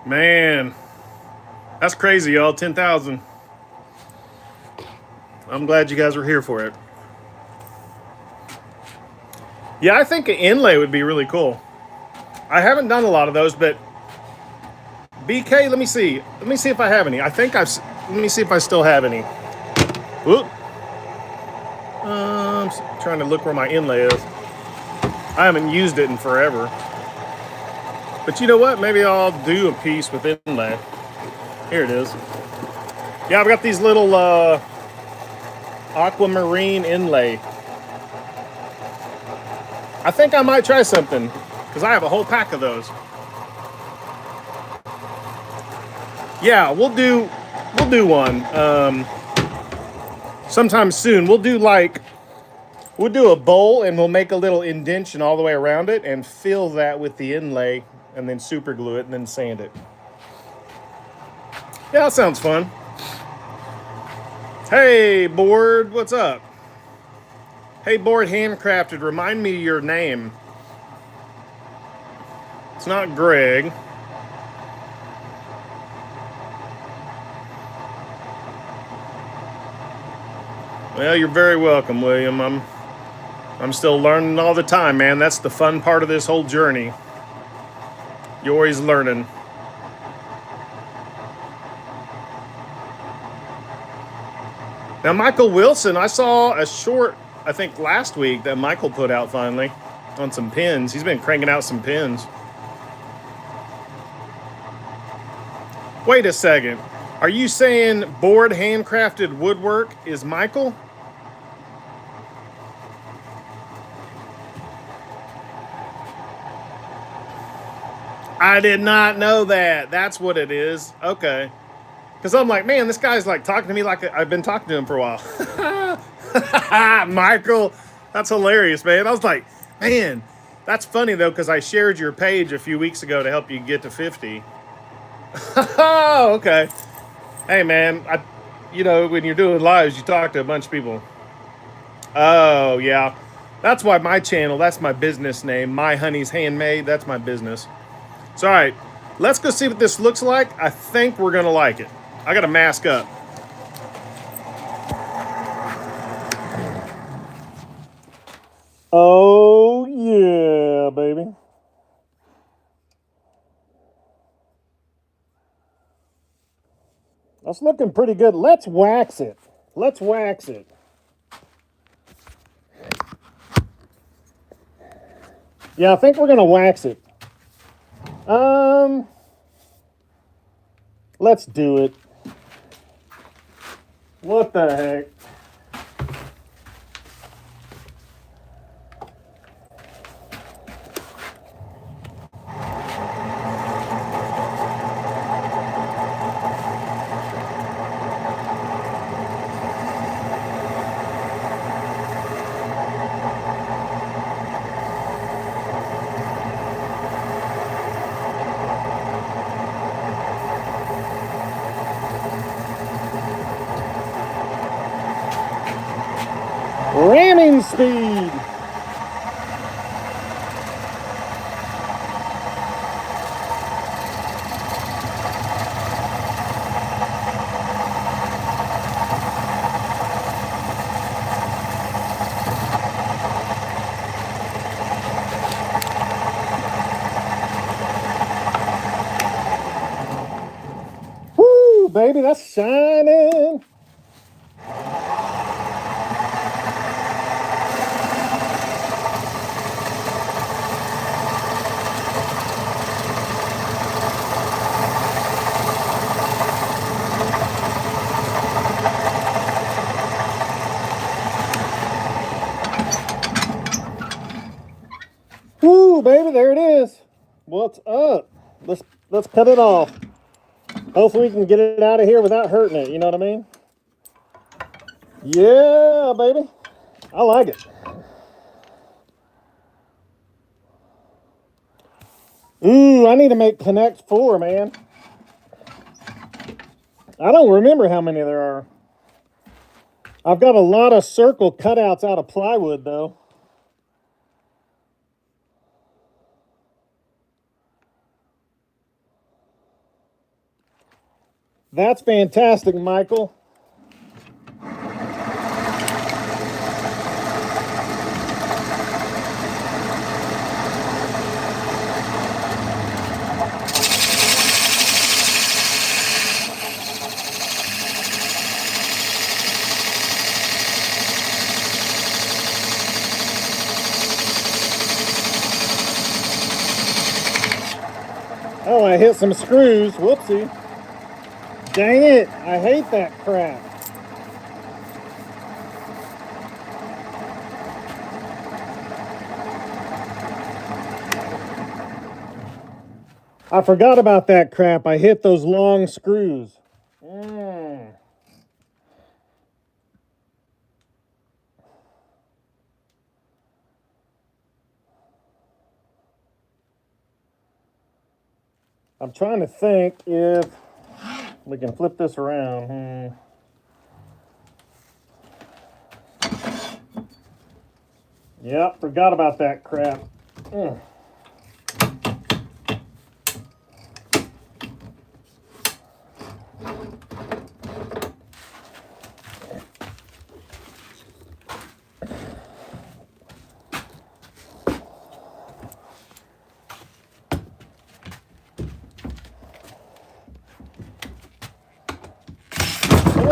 Man. That's crazy, y'all. 10,000. I'm glad you guys were here for it. Yeah, I think an inlay would be really cool. I haven't done a lot of those, but... BK, let me see. Let me see if I have any. Let me see if I still have any. Whoop. I'm trying to look where my inlay is. I haven't used it in forever. But you know what? Maybe I'll do a piece with inlay. Here it is. Yeah, I've got these little aquamarine inlay. I think I might try something, because I have a whole pack of those. Yeah, we'll do one sometime soon. We'll do a bowl and we'll make a little indentation all the way around it and fill that with the inlay and then super glue it and then sand it. Yeah, that sounds fun. Hey, Board, what's up? Hey, Board Handcrafted, remind me your name. It's not Greg. Well, you're very welcome, William. I'm still learning all the time, man. That's the fun part of this whole journey. You're always learning. Now, Michael Wilson, I saw a short, I think last week, that Michael put out finally on some pins. He's been cranking out some pins. Wait a second. Are you saying Board Handcrafted Woodwork is Michael? I did not know that. That's what it is. Okay. Because I'm like, man, this guy's like talking to me like I've been talking to him for a while. Michael, that's hilarious, man. I was like, man, that's funny though, because I shared your page a few weeks ago to help you get to 50. Oh, okay. Hey, man, when you're doing lives, you talk to a bunch of people. Oh, yeah. That's why my channel, that's my business name, My Honey's Handmade. That's my business. So, all right, let's go see what this looks like. I think we're going to like it. I got to mask up. Oh, yeah, baby. That's looking pretty good. Let's wax it. Let's wax it. Yeah, I think we're going to wax it. Let's do it. What the heck? Ramming speed. Woo, baby, that's shining. Woo, baby, there it is. What's up? Let's cut it off. Hopefully we can get it out of here without hurting it, you know what I mean? Yeah, baby. I like it. Ooh, I need to make Connect 4, man. I don't remember how many there are. I've got a lot of circle cutouts out of plywood, though. That's fantastic, Michael. Oh, I hit some screws. Whoopsie. Dang it. I hate that crap. I forgot about that crap. I hit those long screws. I'm trying to think if we can flip this around. Yep, forgot about that crap.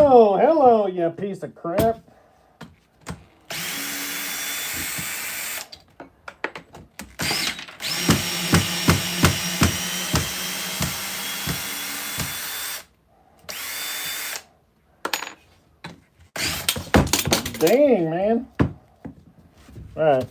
Oh, hello, you piece of crap. Dang, man. All right.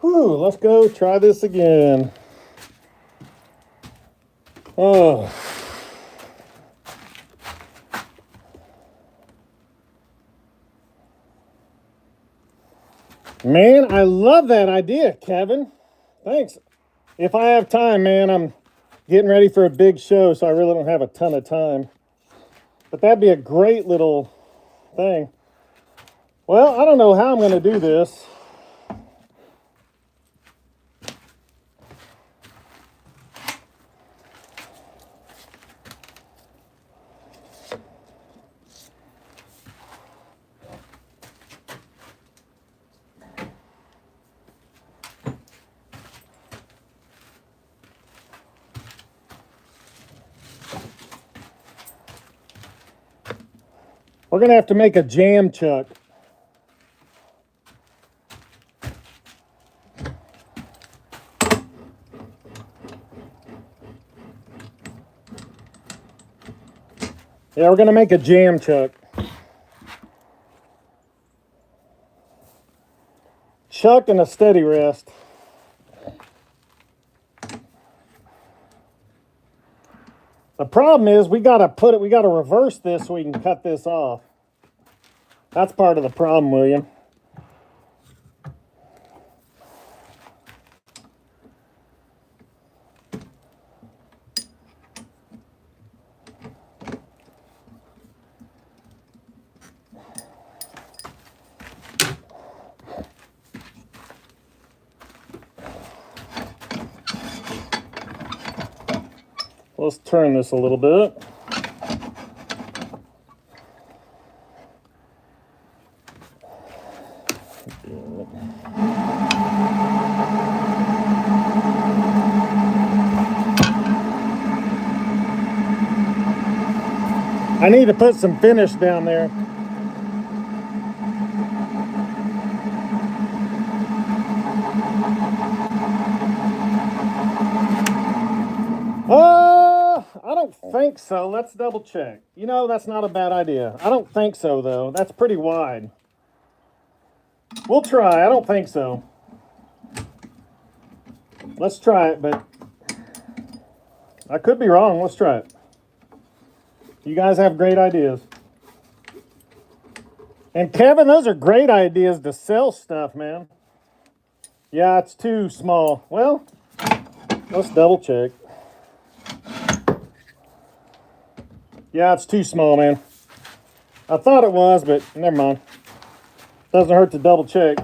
Whew, let's go try this again. Oh. Man, I love that idea, Kevin. Thanks. If I have time, man, I'm getting ready for a big show, so I really don't have a ton of time. But that'd be a great little thing. Well, I don't know how I'm going to do this. We're going to have to make a jam chuck. Yeah, we're going to make a jam chuck. Chuck and a steady rest. The problem is we got to reverse this so we can cut this off. That's part of the problem, William. Let's turn this a little bit. I need to put some finish down there. I don't think so. Let's double check. You know, that's not a bad idea. I don't think so, though. That's pretty wide. We'll try. I don't think so. Let's try it, but I could be wrong. Let's try it. You guys have great ideas. And Kevin, those are great ideas to sell stuff, man. Yeah, it's too small. Well, let's double check. Yeah, it's too small, man. I thought it was, but never mind. Doesn't hurt to double check.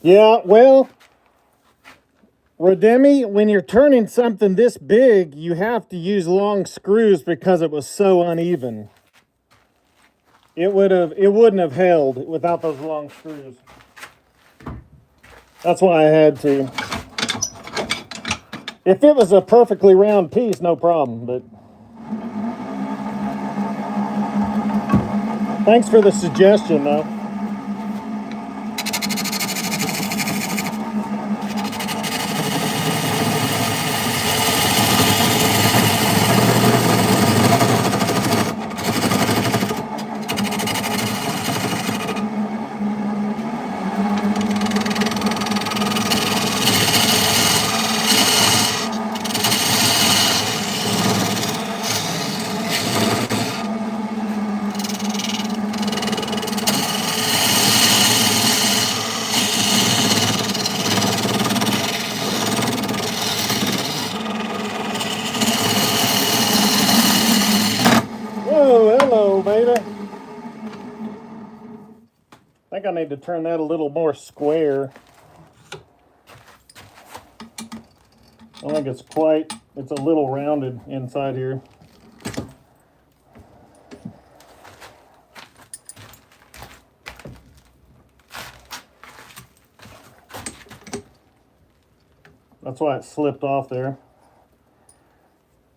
Yeah, well, Rodemi, when you're turning something this big, you have to use long screws because it was so uneven. It wouldn't have held without those long screws. That's why I had to. If it was a perfectly round piece, no problem, but thanks for the suggestion, though. Whoa, hello, baby. I think I need to turn that a little more square. I don't think it's a little rounded inside here. That's why it slipped off there.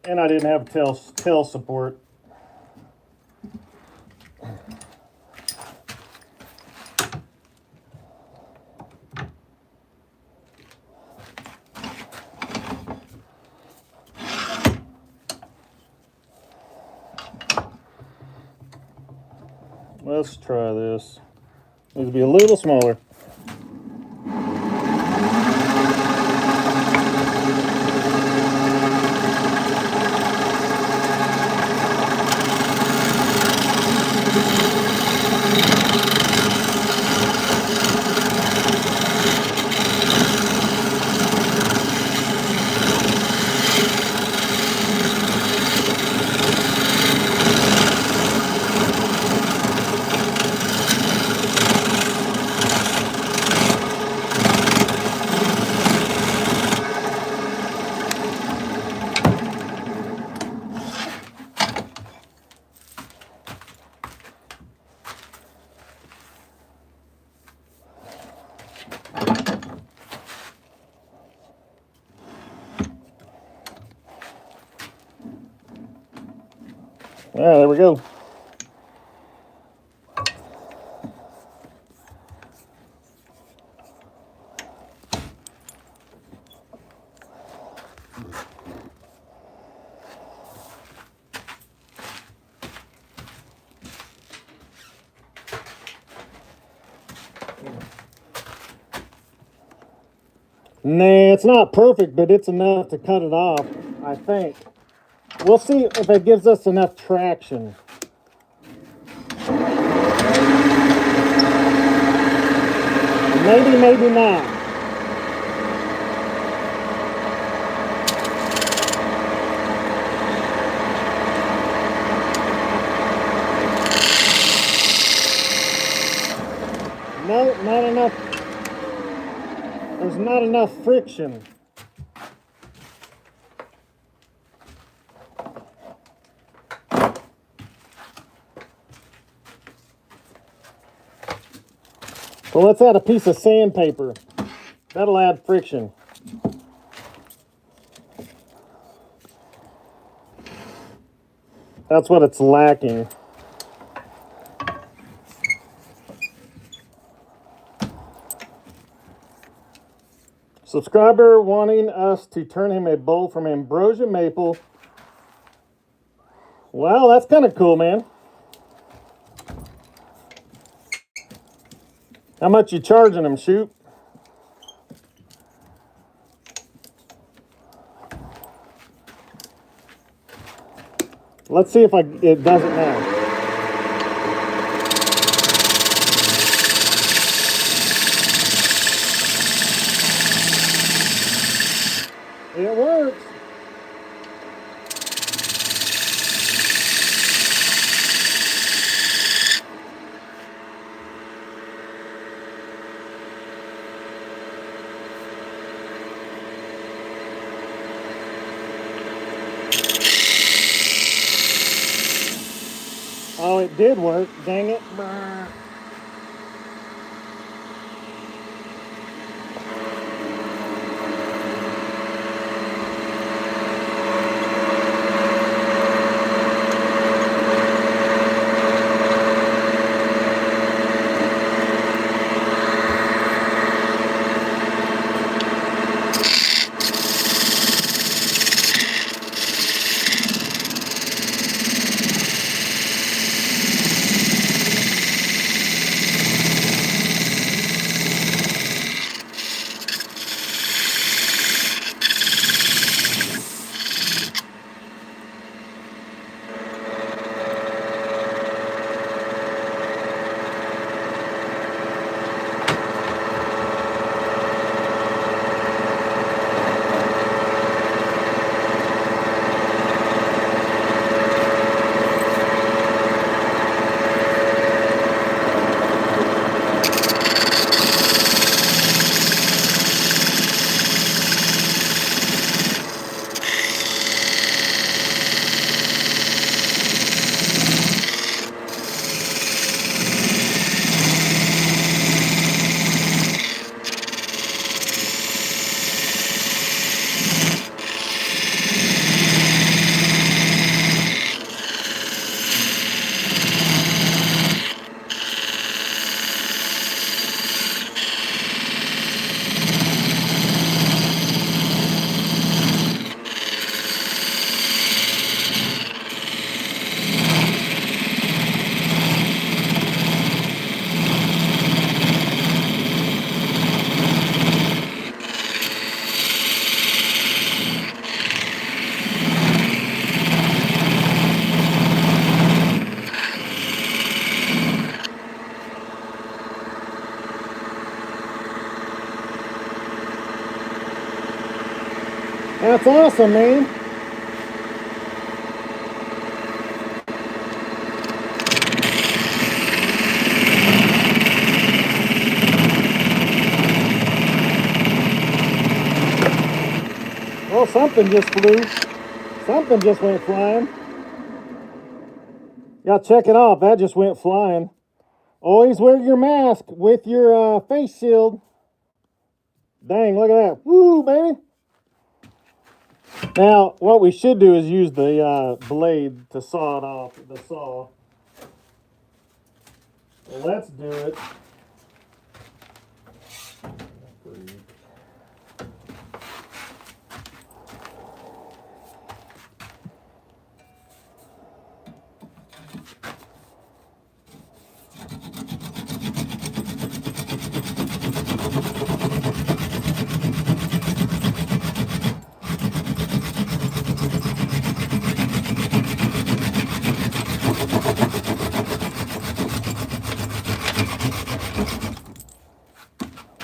And I didn't have tail support. Let's try this. Needs to be a little smaller. There we go. Nah, it's not perfect, but it's enough to cut it off, I think. We'll see if it gives us enough traction. Maybe, maybe not. No, not enough. There's not enough friction. So let's add a piece of sandpaper. That'll add friction. That's what it's lacking. Subscriber wanting us to turn him a bowl from ambrosia maple. Wow, that's kind of cool, man. How much you charging him, Shoot? Let's see if it does it now. It works. did work. Dang it. Brr. That's awesome, man. Oh, something just flew. Something just went flying. Yeah, check it off. That just went flying. Always wear your mask with your face shield. Dang, look at that. Woo, baby. Now, what we should do is use the blade to saw it off the saw. Well, let's do it.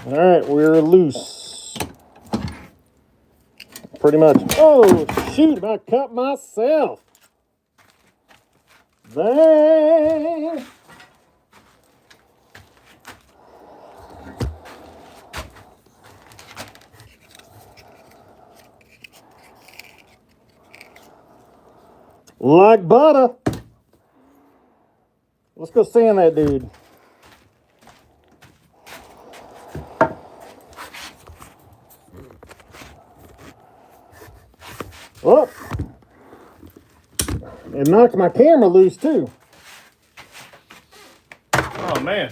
All right, we're loose. Pretty much. Oh, shoot, I cut myself. Dang. Like butter. Let's go sand that dude. Oh, it knocked my camera loose too. Oh man.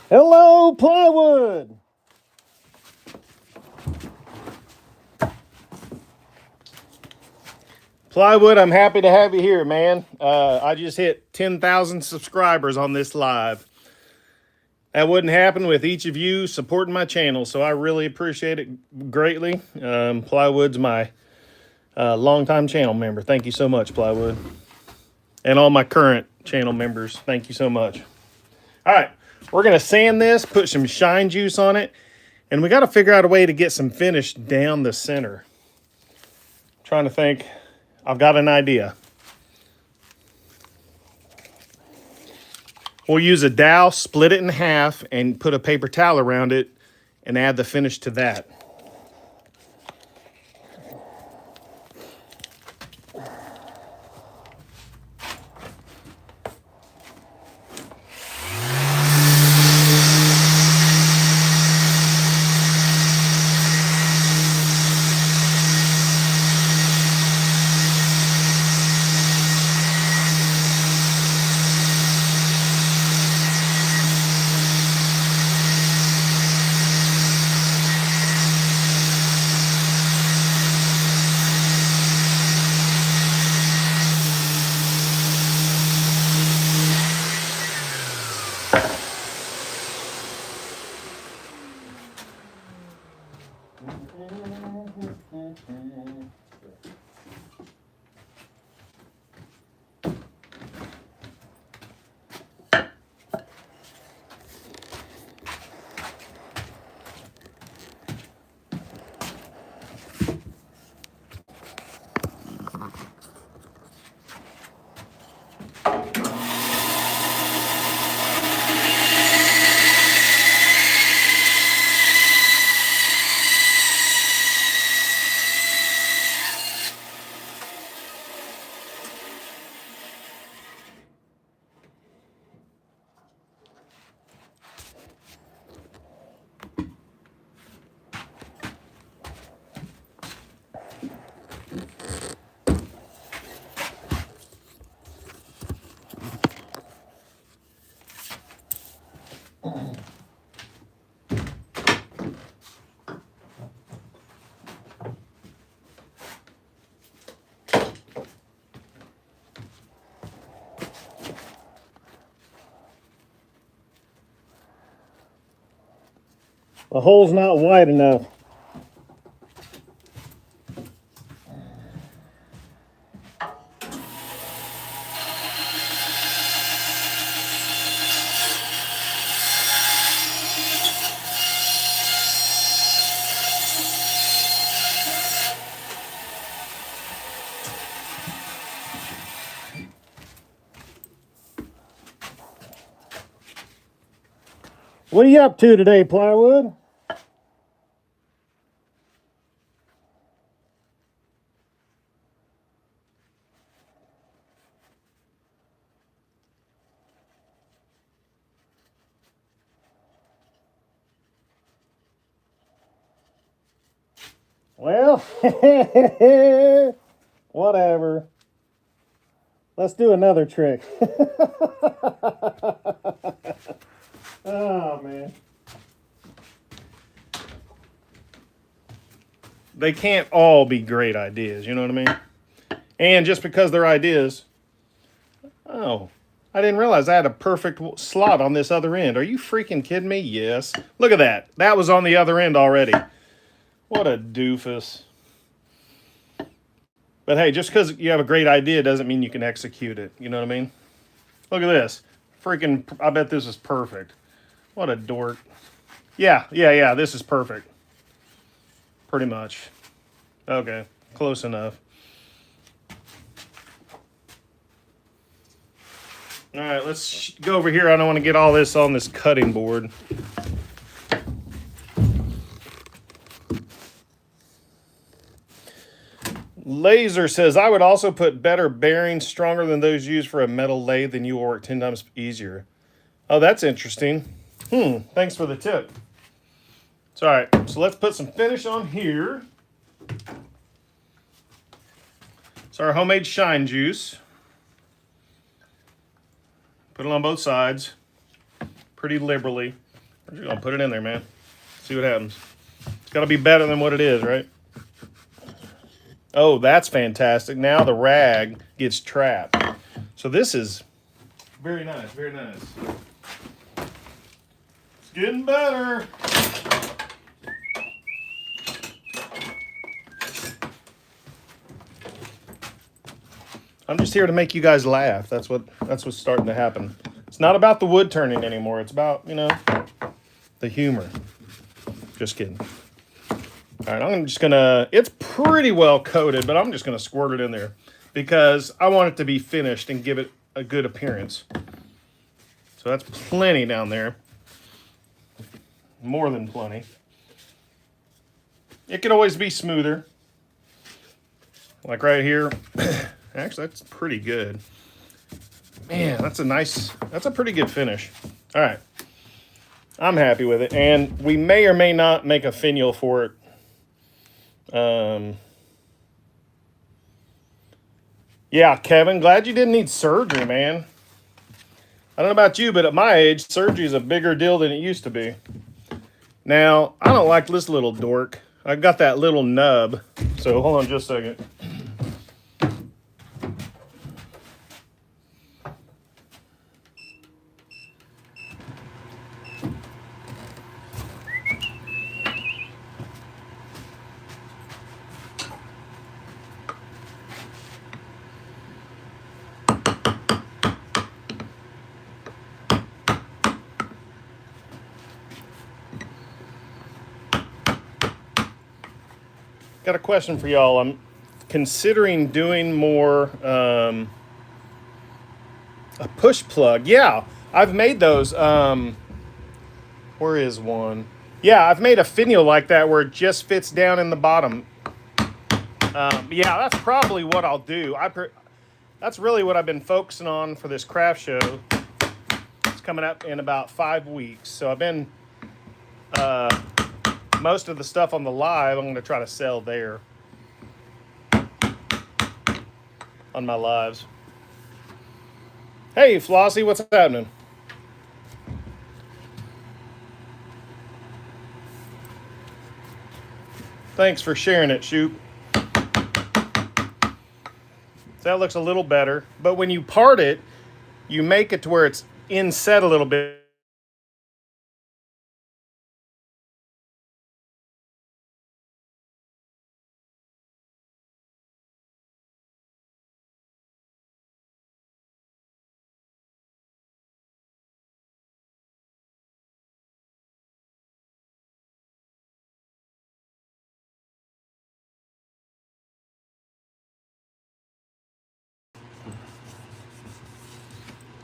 Hello, plywood. Plywood, I'm happy to have you here, man. I just hit 10,000 subscribers on this live. That wouldn't happen with each of you supporting my channel, so I really appreciate it greatly. Plywood's my longtime channel member. Thank you so much, Plywood. And all my current channel members, thank you so much. All right, we're going to sand this, put some shine juice on it, and we got to figure out a way to get some finish down the center. I'm trying to think. I've got an idea. We'll use a dowel, split it in half, and put a paper towel around it and add the finish to that. The hole's not wide enough. What are you up to today, Plywood? Well, whatever. Let's do another trick. Oh, man. They can't all be great ideas, you know what I mean? And just because they're ideas, oh, I didn't realize I had a perfect slot on this other end. Are you freaking kidding me? Yes. Look at that. That was on the other end already. What a doofus. But hey, just because you have a great idea doesn't mean you can execute it. You know what I mean? Look at this. Freaking, I bet this is perfect. What a dork. Yeah, this is perfect. Pretty much. Okay, close enough. All right, let's go over here. I don't want to get all this on this cutting board. Laser says, I would also put better bearings, stronger than those used for a metal lathe, and you will work 10 times easier. Oh, that's interesting. Thanks for the tip. It's all right. So let's put some finish on here. It's our homemade shine juice. Put it on both sides pretty liberally. We're just gonna put it in there, man. See what happens. It's gotta be better than what it is, right? Oh, that's fantastic. Now the rag gets trapped. So this is very nice, very nice. It's getting better. I'm just here to make you guys laugh. That's what's starting to happen. It's not about the wood turning anymore. It's about, the humor. Just kidding. All right, I'm just gonna, it's pretty well coated, but I'm just gonna squirt it in there because I want it to be finished and give it a good appearance. So So that's plenty down there. More than plenty. It could always be smoother. Like right here. Actually, that's pretty good. Man, that's a pretty good finish. All right. I'm happy with it. And we may or may not make a finial for it. Yeah, Kevin, glad you didn't need surgery, man. I don't know about you, but at my age, surgery is a bigger deal than it used to be. Now, I don't like this little dork. I got that little nub. So hold on just a second. Got a question for y'all. I'm considering doing more a push plug. Yeah, I've made those. Where is one? Yeah, I've made a finial like that where it just fits down in the bottom. Yeah, that's probably what I'll do. That's really what I've been focusing on for this craft show. It's coming up in about 5 weeks. So I've been... most of the stuff on the live, I'm going to try to sell there on my lives. Hey, Flossie, what's happening? Thanks for sharing it, Shoop. So that looks a little better. But when you part it, you make it to where it's inset a little bit.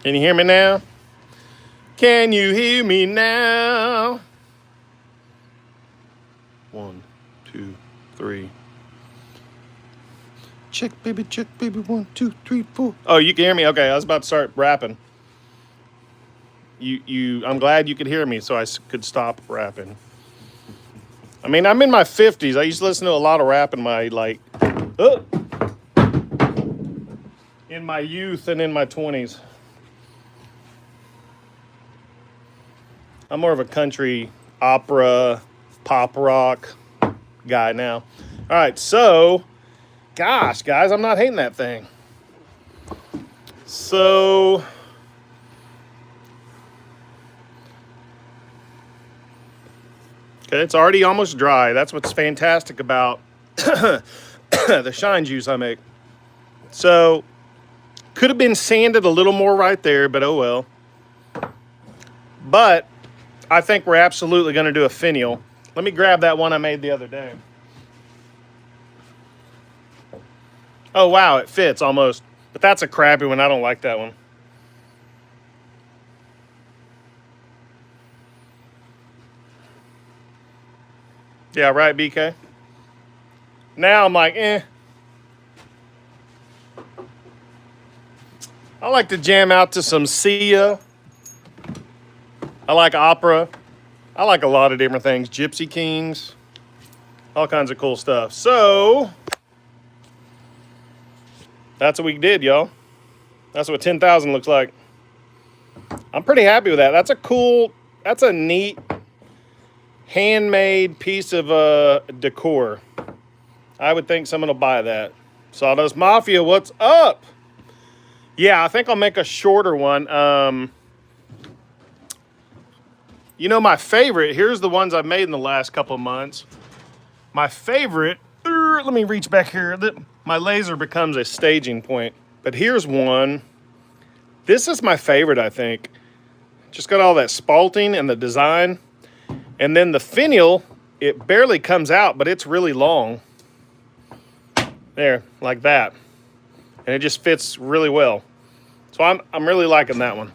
Can you hear me now? Can you hear me now? 1, 2, 3. Check, baby, 1, 2, 3, 4. Oh, you can hear me? Okay, I was about to start rapping. I'm glad you could hear me, so I could stop rapping. I mean, I'm in my 50s. I used to listen to a lot of rap in my, in my youth and in my 20s. I'm more of a country, opera, pop rock guy now. All right, so, gosh, guys, I'm not hating that thing. So, okay, it's already almost dry. That's what's fantastic about the shine juice I make. So, could have been sanded a little more right there, but oh well. But I think we're absolutely going to do a finial. Let me grab that one I made the other day. Oh, wow, it fits almost. But that's a crappy one. I don't like that one. Yeah, right, BK? Now I'm like, eh. I like to jam out to some Sia. I like opera. I like a lot of different things. Gypsy Kings. All kinds of cool stuff. So, that's what we did, y'all. That's what 10,000 looks like. I'm pretty happy with that. That's a neat handmade piece of decor. I would think someone will buy that. Sawdust Mafia, what's up? Yeah, I think I'll make a shorter one. You know, my favorite, here's the ones I've made in the last couple of months. My favorite, let me reach back here. My laser becomes a staging point. But here's one. This is my favorite, I think. Just got all that spalting and the design. And then the finial, it barely comes out, but it's really long. There, like that. And it just fits really well. So I'm really liking that one.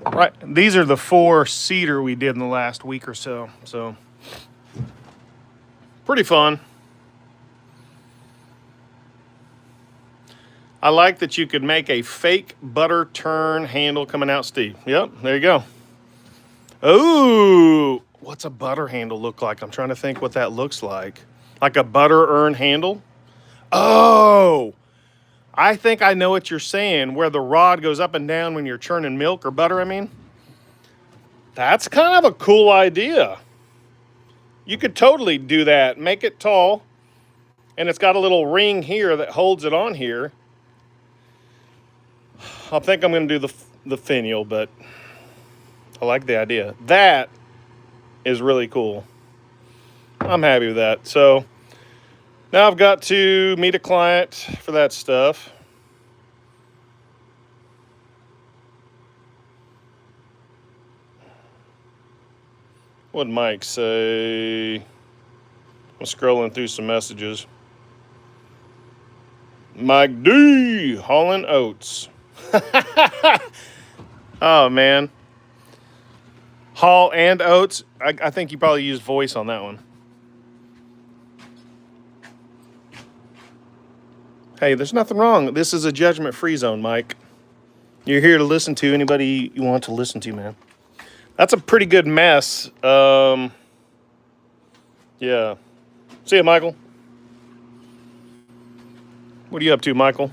Right. These are the 4 cedar we did in the last week or so. So pretty fun. I like that you could make a fake butter turn handle coming out, Steve. Yep, there you go. Ooh, what's a butter handle look like? I'm trying to think what that looks like. Like a butter urn handle? Oh, I think I know what you're saying, where the rod goes up and down when you're churning milk or butter, I mean. That's kind of a cool idea. You could totally do that. Make it tall, and it's got a little ring here that holds it on here. I think I'm going to do the finial, but I like the idea. That is really cool. I'm happy with that. So now I've got to meet a client for that stuff. What'd Mike say? I'm scrolling through some messages. Mike D. Hauling Oats. Oh, man. Hall and Oats. I think you probably used voice on that one. Hey, there's nothing wrong. This is a judgment-free zone, Mike. You're here to listen to anybody you want to listen to, man. That's a pretty good mess. Yeah. See you, Michael. What are you up to, Michael?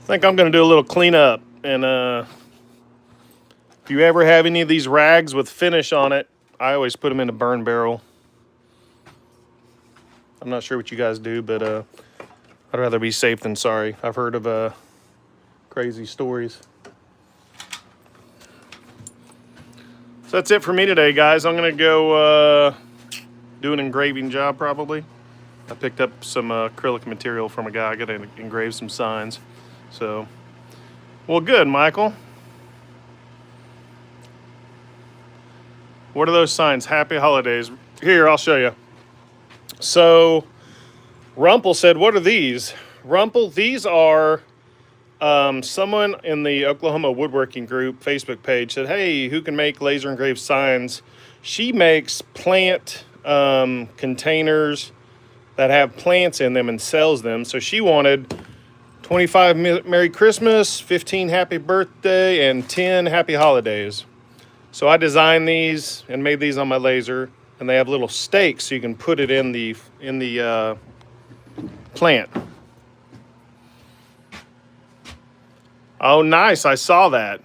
I think I'm going to do a little cleanup. And if you ever have any of these rags with finish on it, I always put them in a burn barrel. I'm not sure what you guys do, but I'd rather be safe than sorry. I've heard of crazy stories. So that's it for me today, guys. I'm going to go do an engraving job probably. I picked up some acrylic material from a guy. I got to engrave some signs. So, well, good, Michael. What are those signs? Happy holidays. Here, I'll show you. So, Rumpel said, what are these? Rumpel, these are someone in the Oklahoma Woodworking Group Facebook page said, hey, who can make laser engraved signs? She makes plant containers that have plants in them and sells them. So she wanted 25 Merry Christmas, 15 Happy Birthday, and 10 Happy Holidays. So I designed these and made these on my laser, and they have little stakes so you can put it in the plant. Oh, nice. I saw that.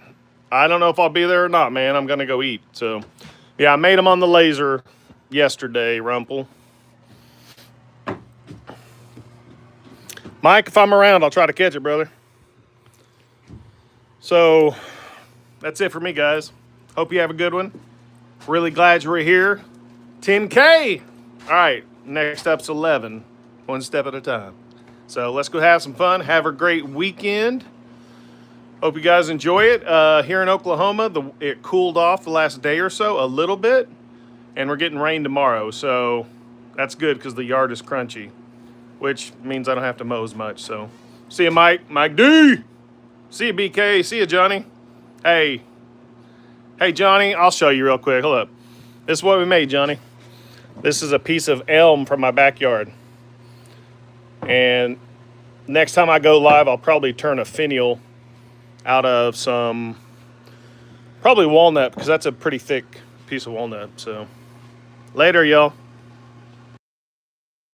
I don't know if I'll be there or not, man. I'm going to go eat. So, yeah, I made them on the laser yesterday, Rumpel. Mike, if I'm around, I'll try to catch it, brother. So, that's it for me, guys. Hope you have a good one. Really glad you were here. 10K. All right, next up's 11. One step at a time. So, let's go have some fun. Have a great weekend. Hope you guys enjoy it. Here in Oklahoma, it cooled off the last day or so a little bit, and we're getting rain tomorrow, so that's good because the yard is crunchy, which means I don't have to mow as much. So, see you, Mike. Mike D. See you, BK. See you, Johnny. Hey, Johnny, I'll show you real quick. Hold up. This is what we made, Johnny. This is a piece of elm from my backyard, and next time I go live, I'll probably turn a finial out of some, probably walnut, because that's a pretty thick piece of walnut. So, later, y'all.